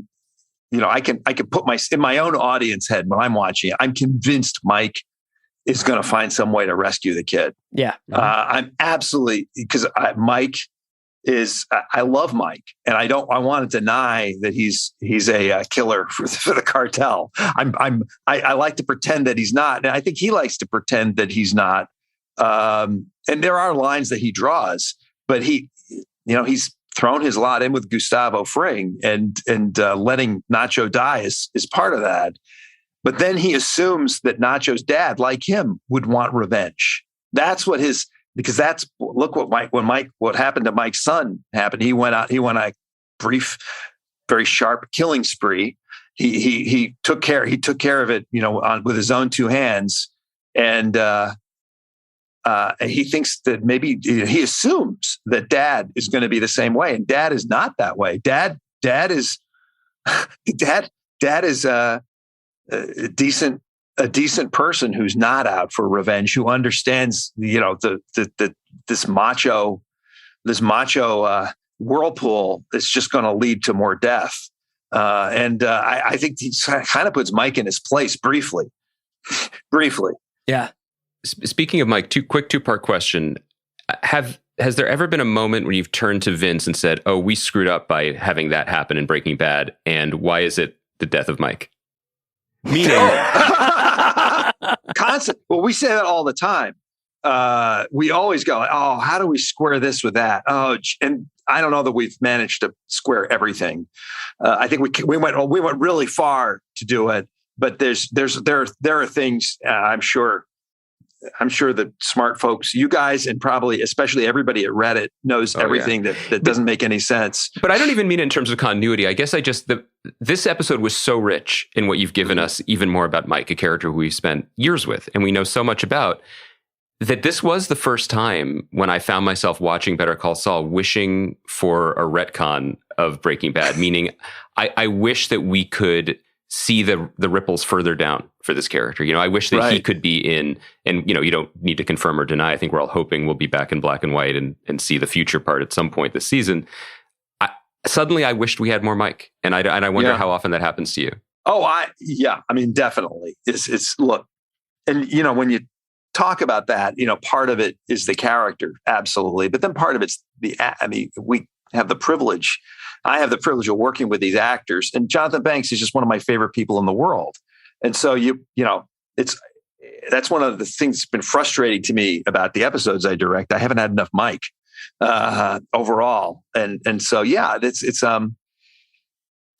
I can put in my own audience head when I'm watching it, I'm convinced Mike is going to find some way to rescue the kid. Yeah. I'm absolutely, because Mike is, I love Mike, and I want to deny that he's a killer for the cartel. I like to pretend that he's not, and I think he likes to pretend that he's not. And there are lines that he draws, but he's thrown his lot in with Gustavo Fring, and letting Nacho die is part of that. But then he assumes that Nacho's dad, like him, would want revenge. That's what what happened to Mike's son happened. He went on a brief, very sharp killing spree. He took care of it, with his own two hands. And he thinks that maybe he assumes that dad is going to be the same way. And dad is not that way. Dad is a decent person who's not out for revenge, who understands, this macho whirlpool is just going to lead to more death. I think he kind of puts Mike in his place briefly. Yeah. Speaking of Mike, two-part question. Has there ever been a moment when you've turned to Vince and said, "Oh, we screwed up by having that happen in Breaking Bad, and why is it the death of Mike?" Meaning, constant. Well, we say that all the time. We always go, "Oh, how do we square this with that?" Oh, and I don't know that we've managed to square everything. I think we went really far to do it, but there are things. I'm sure that smart folks, you guys, and probably especially everybody at Reddit knows everything that doesn't make any sense. But I don't even mean in terms of continuity. I guess this episode was so rich in what you've given us, even more about Mike, a character who we've spent years with and we know so much about, that this was the first time when I found myself watching Better Call Saul wishing for a retcon of Breaking Bad, meaning I wish that we could see the ripples further down for this character. I wish that he could be in, and you don't need to confirm or deny. I think we're all hoping we'll be back in black and white and see the future part at some point this season. Suddenly I wished we had more Mike, and I wonder how often that happens to you. Oh, definitely. It's look, and when you talk about that, part of it is the character, absolutely, but then part of it's we have the privilege. I have the privilege of working with these actors, and Jonathan Banks is just one of my favorite people in the world. And so that's one of the things that's been frustrating to me about the episodes I direct. I haven't had enough Mike overall, and so the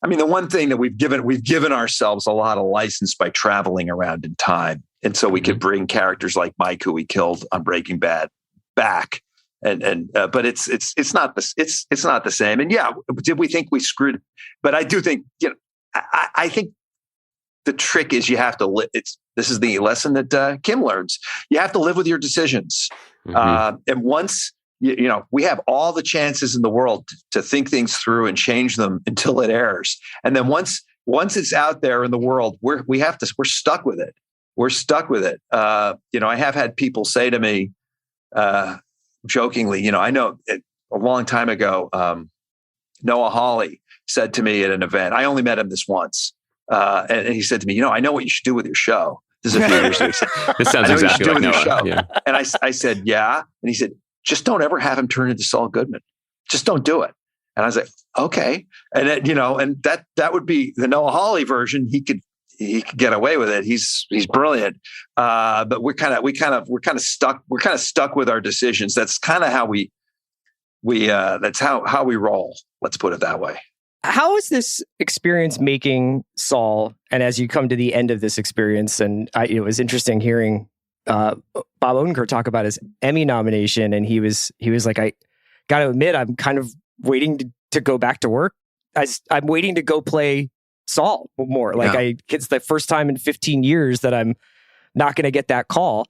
one thing that we've given ourselves a lot of license by traveling around in time, and so we could bring characters like Mike, who we killed on Breaking Bad, back. But it's not the same. And did we think we screwed? But I do think, I think the trick is you have to live. This is the lesson that Kim learns. You have to live with your decisions. And once we have all the chances in the world to think things through and change them until it airs. And then once it's out there in the world, we're stuck with it. We're stuck with it. I have had people say to me, jokingly, I know a long time ago, Noah Hawley said to me at an event, I only met him this once. And he said to me, I know what you should do with your show. This is a few years ago. This sounds exactly like Noah. Yeah. And I said, yeah. And he said, just don't ever have him turn into Saul Goodman. Just don't do it. And I was like, okay. And and that would be the Noah Hawley version. He could get away with it. He's brilliant. But we're kind of stuck. We're kind of stuck with our decisions. That's kind of how that's how we roll. Let's put it that way. How is this experience making Saul? And as you come to the end of this experience, and it was interesting hearing Bob Odenkirk talk about his Emmy nomination, and he was like, I got to admit, I'm kind of waiting to go back to work. I'm waiting to go play Saul more. It's the first time in 15 years that I'm not going to get that call.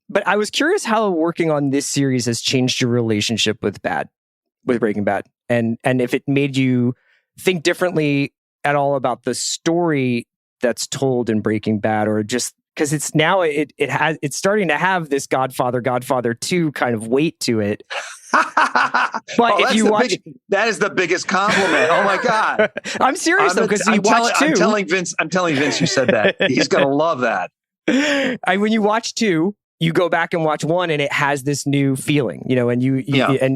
But I was curious how working on this series has changed your relationship with Breaking Bad, and if it made you think differently at all about the story that's told in Breaking Bad, or just because it's starting to have this Godfather 2 kind of weight to it. But if you watch, that is the biggest compliment. Oh my God. I'm serious though, because you watch 2. I'm telling Vince you said that. He's going to love that. When you watch 2, you go back and watch 1 and it has this new feeling, you know, and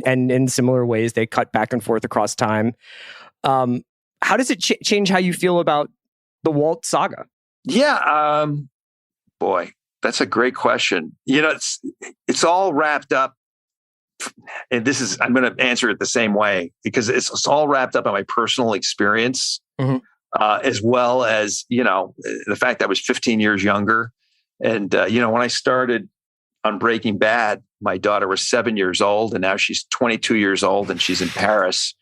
and in similar ways, they cut back and forth across time. How does it change how you feel about the Walt saga? Yeah. Boy, that's a great question. You know, it's all wrapped up. And I'm going to answer it the same way because it's all wrapped up in my personal experience, as well as, you know, the fact that I was 15 years younger. And, you know, when I started on Breaking Bad, my daughter was 7 years old and now she's 22 years old and she's in Paris.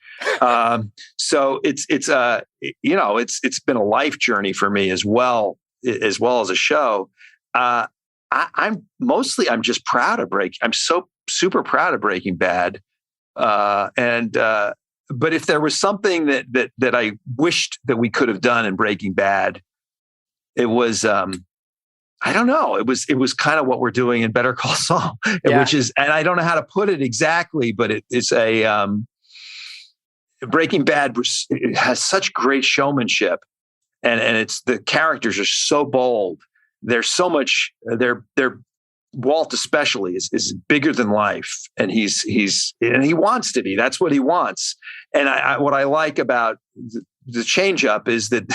So it's you know, it's been a life journey for me as well as a show. I'm just proud of I'm so super proud of Breaking Bad. But if there was something that I wished that we could have done in Breaking Bad, it was, I don't know. It was kind of what we're doing in Better Call Saul, which is, and I don't know how to put it exactly, but it's a, Breaking Bad it has such great showmanship and it's, the characters are so bold. There's so much, they're Walt especially is bigger than life, and and he wants to be. That's what he wants. And what I like about the change up is that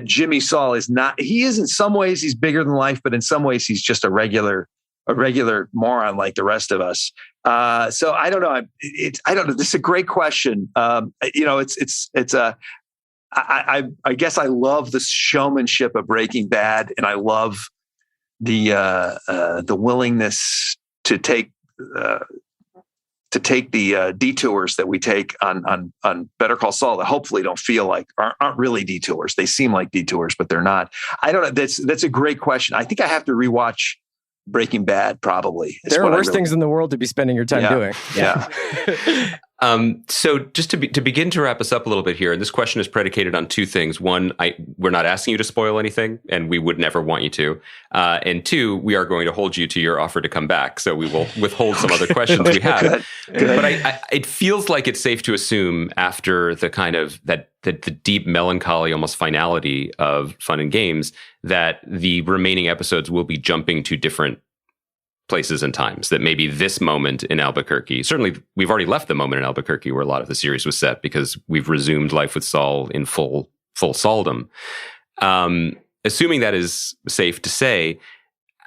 Jimmy Saul is not. He is in some ways he's bigger than life, but in some ways he's just a regular moron like the rest of us. So I don't know. I don't know. This is a great question. You know, I guess I love the showmanship of Breaking Bad, and I love the willingness to take the detours that we take on Better Call Saul that hopefully don't feel like aren't really detours. They seem like detours, but they're not. I don't know. That's a great question. I think I have to rewatch Breaking Bad. Probably there are worse things in the world to be spending your time doing. Yeah. So just to begin to wrap us up a little bit here, and this question is predicated on 2 things. 1, we're not asking you to spoil anything, and we would never want you to. And 2, we are going to hold you to your offer to come back. So we will withhold some other questions we have. Good. But it feels like it's safe to assume after the kind of the deep melancholy, almost finality of Fun and Games, that the remaining episodes will be jumping to different places and times, that maybe this moment in Albuquerque, certainly we've already left the moment in Albuquerque where a lot of the series was set because we've resumed life with Saul in full Sauldom. Assuming that is safe to say,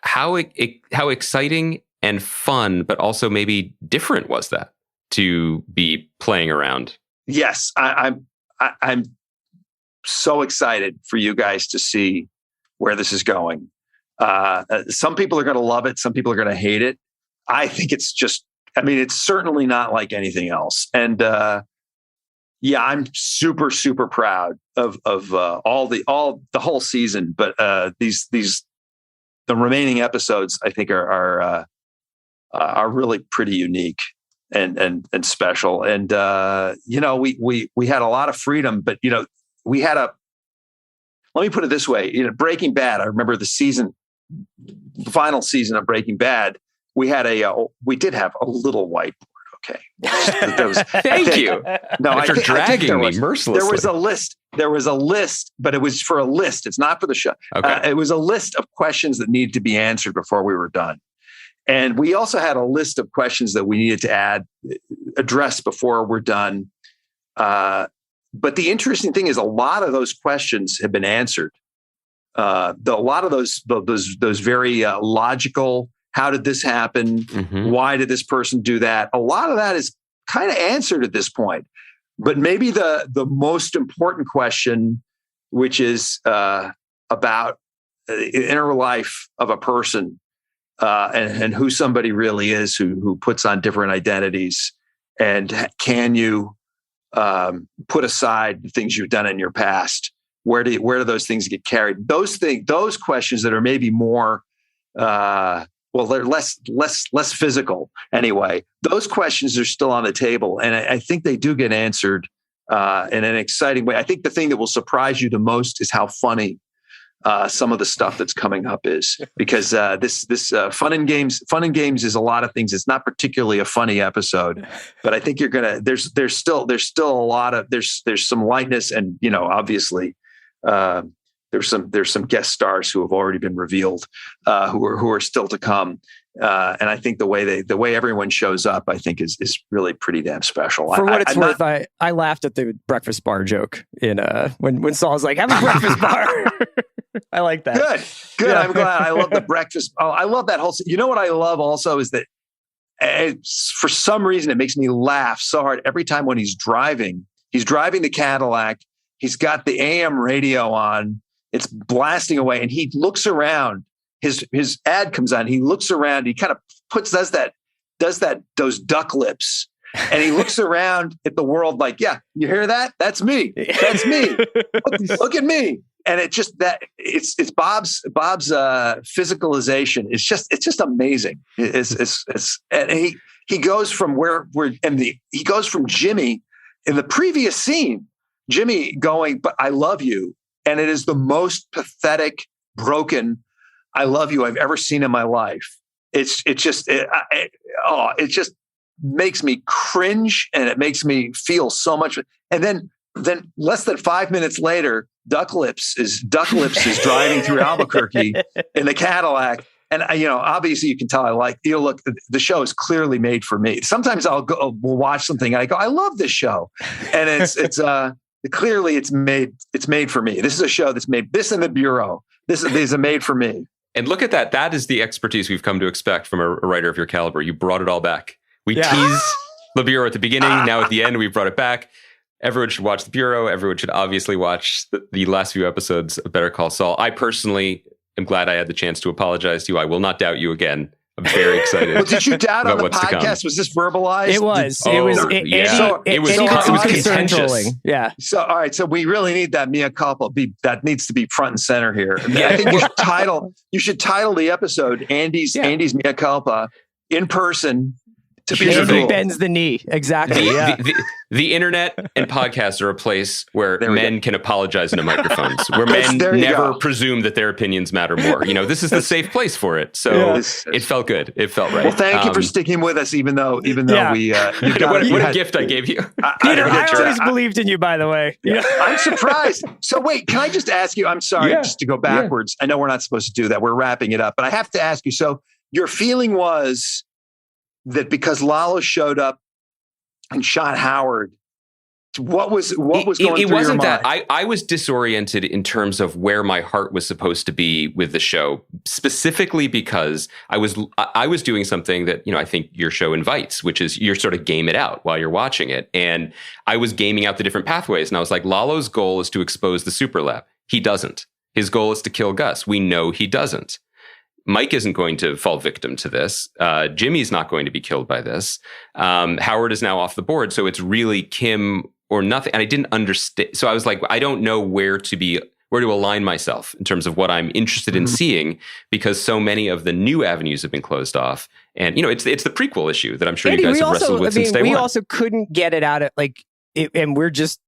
how exciting and fun, but also maybe different was that to be playing around? Yes, I'm so excited for you guys to see where this is going. Some people are going to love it. Some people are going to hate it. I think it's certainly not like anything else. And, I'm super, super proud of the whole season, but, the remaining episodes I think are really pretty unique and special. And, we had a lot of freedom, but, let me put it this way, Breaking Bad, I remember the final season of Breaking Bad, we did have a little whiteboard. Okay. Thank you. No, after dragging me mercilessly. There was a list, but it was for a list. It's not for the show. Okay. It was a list of questions that needed to be answered before we were done. And we also had a list of questions that we needed to address before we're done. But the interesting thing is a lot of those questions have been answered. A lot of those very logical, how did this happen? Mm-hmm. Why did this person do that? A lot of that is kind of answered at this point. But maybe the most important question, which is about the inner life of a person and who somebody really is, who puts on different identities, and can you put aside the things you've done in your past? Where do those things get carried? Those questions that are maybe more, they're less physical anyway. Those questions are still on the table, and I think they do get answered in an exciting way. I think the thing that will surprise you the most is how funny some of the stuff that's coming up is, because this fun and games is a lot of things. It's not particularly a funny episode, but I think there's still a lot of there's some lightness, and obviously there's some guest stars who have already been revealed, who are still to come. And I think the way everyone shows up, I think is really pretty damn special. For what it's worth, I laughed at the breakfast bar joke in when Saul's like, have a breakfast bar. I like that. Good. Yeah. I'm glad. I love the breakfast. Oh, I love that whole. You know what I love also is that for some reason it makes me laugh so hard every time when he's driving the Cadillac. He's got the AM radio on. It's blasting away, and he looks around. His ad comes on. He looks around. He kind of does those duck lips, and he looks around at the world like, yeah, you hear that? That's me. That's me. Look at me. And it just it's Bob's physicalization. It's just amazing. And he goes from he goes from Jimmy in the previous scene, Jimmy going, but I love you. And it is the most pathetic, broken I love you I've ever seen in my life. It just makes me cringe, and it makes me feel so much. And then less than 5 minutes later, Duck Lips is driving through Albuquerque in the Cadillac. And obviously you can tell look, the show is clearly made for me. Sometimes we'll watch something and I go, I love this show. And it's clearly it's made for me. This is a show that's made, this and The Bureau. This is made for me. And look at that. That is the expertise we've come to expect from a writer of your caliber. You brought it all back. We teased The Bureau at the beginning. Now at the end, we brought it back. Everyone should watch The Bureau. Everyone should obviously watch the last few episodes of Better Call Saul. I personally am glad I had the chance to apologize to you. I will not doubt you again. I'm very excited. Well, did you doubt on the podcast? Was this verbalized? It was. It was contentious. Yeah. So, all right. So we really need that mea culpa. That needs to be front and center here. I think you should title the episode Andy's mea culpa in person. He bends the knee. Exactly. The internet and podcasts are a place where men can apologize into microphones, where men never presume that their opinions matter more. This is the safe place for it. So it felt good. It felt right. Well, thank you for sticking with us, even though we what a gift I gave you. Peter, I always believed in you, by the way. Yeah. I'm surprised. So wait, can I just ask you, I'm sorry, just to go backwards. I know we're not supposed to do that. We're wrapping it up, but I have to ask you, so your feeling was that because Lalo showed up and shot Howard, what was going through your mind? It wasn't that. I was disoriented in terms of where my heart was supposed to be with the show, specifically because I was doing something that I think your show invites, which is you're sort of game it out while you're watching it, and I was gaming out the different pathways, and I was like, Lalo's goal is to expose the super lab. He doesn't. His goal is to kill Gus. We know he doesn't. Mike isn't going to fall victim to this. Jimmy's not going to be killed by this. Howard is now off the board. So it's really Kim or nothing. And I didn't understand. So I was like, I don't know where to align myself in terms of what I'm interested in seeing, because so many of the new avenues have been closed off. And, it's the prequel issue that I'm sure you guys have wrestled with since day one. We also couldn't get it out of and we're just,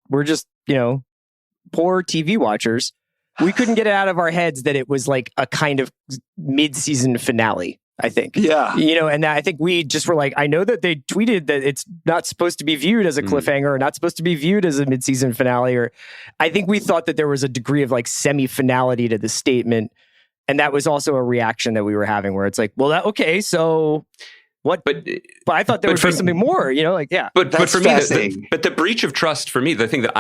poor TV watchers. We couldn't get it out of our heads that it was like a kind of mid-season finale, I think. Yeah. And I think we just were like, I know that they tweeted that it's not supposed to be viewed as a cliffhanger or not supposed to be viewed as a mid-season finale. Or I think we thought that there was a degree of like semi-finality to the statement. And that was also a reaction that we were having where it's like, well, okay, so... What? But I thought there was something more, But for me, the breach of trust for me, the thing that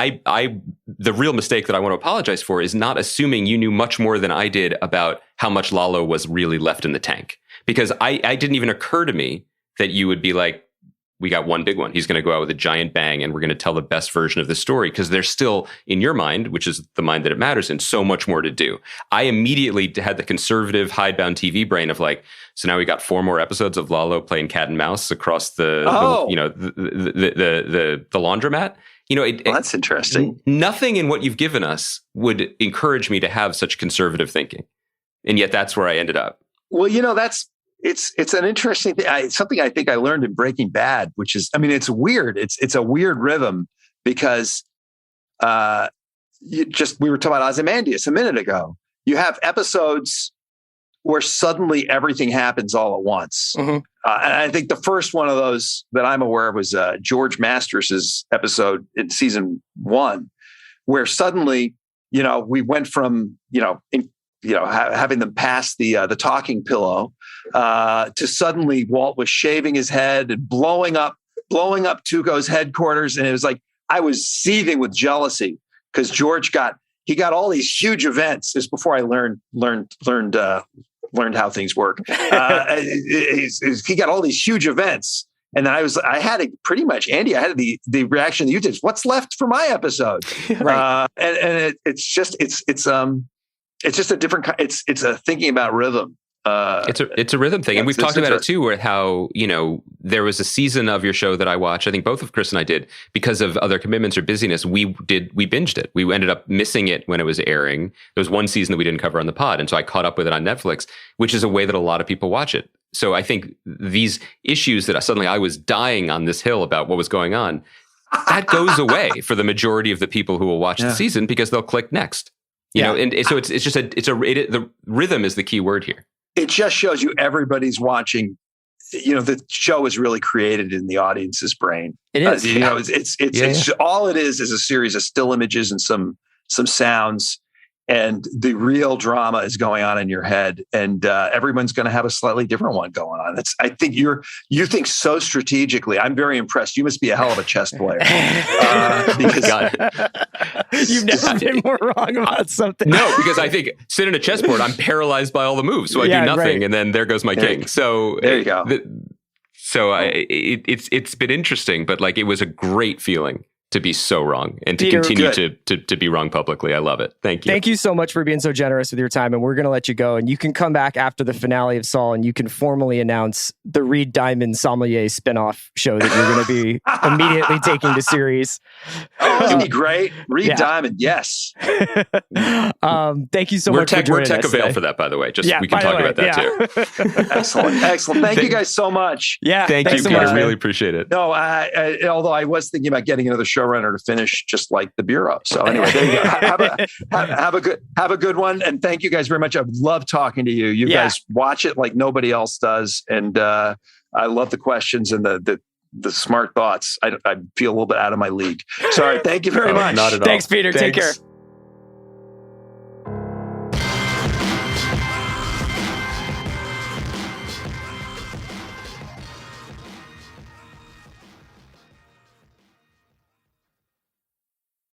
the real mistake that I want to apologize for is not assuming you knew much more than I did about how much Lalo was really left in the tank. Because I didn't even occur to me that you would be like, we got one big one. He's going to go out with a giant bang and we're going to tell the best version of the story, because there's still, in your mind, which is the mind that it matters in, so much more to do. I immediately had the conservative hidebound TV brain of like, so now we got 4 more episodes of Lalo playing cat and mouse across the laundromat. That's interesting. Nothing in what you've given us would encourage me to have such conservative thinking. And yet that's where I ended up. Well, it's an interesting thing. Something I think I learned in Breaking Bad, which is, it's weird. It's a weird rhythm because we were talking about Ozymandias a minute ago, you have episodes where suddenly everything happens all at once. Mm-hmm. And I think the first one of those that I'm aware of was George Masters' episode in season 1, where suddenly, we went from, having them pass the talking pillow to suddenly Walt was shaving his head and blowing up Tuco's headquarters. And it was like, I was seething with jealousy because George got all these huge events. This is before I learned how things work. He got all these huge events. And then I had pretty much, Andy, I had the reaction that you did. What's left for my episode? Right. It's just a different, it's a thinking about rhythm. It's a rhythm thing. And we've talked about it too, where how, there was a season of your show that I watched. I think both of Chris and I did, because of other commitments or busyness. We binged it. We ended up missing it when it was airing. There was one season that we didn't cover on the pod. And so I caught up with it on Netflix, which is a way that a lot of people watch it. So I think these issues that suddenly I was dying on this hill about what was going on, that goes away for the majority of the people who will watch the season, because they'll click next. You know, and so the rhythm is the key word here. It just shows you everybody's watching. The show is really created in the audience's brain. It is. It's all it is a series of still images and some sounds, and the real drama is going on in your head, and everyone's going to have a slightly different one going on. I think you think so strategically. I'm very impressed. You must be a hell of a chess player. Because you've never been more wrong about something. No, because I think sit in a chessboard, I'm paralyzed by all the moves, so I do nothing, and then there goes my king. So there you go. It's been interesting, but it was a great feeling to be so wrong and to Peter, continue to be wrong publicly. I love it. Thank you. Thank you so much for being so generous with your time. And we're going to let you go. And you can come back after the finale of Saul, and you can formally announce the Reed Diamond Sommelier spinoff show that you're going to be immediately taking to series. Oh, isn't he great? Reed Diamond, yes. Thank you so much for joining us. We're tech avail for that, by the way. We can talk about that too. Excellent. Thank you guys so much. Yeah. Thank you, so Peter. much. Really appreciate it. No, although I was thinking about getting another showrunner to finish just like the Bureau. So anyway, there you go. Have a good one. And thank you guys very much. I love talking to you. You guys watch it like nobody else does. And I love the questions and the smart thoughts. I feel a little bit out of my league. Sorry. Thank you very much. Not at all. Thanks, Peter. Thanks. Take care.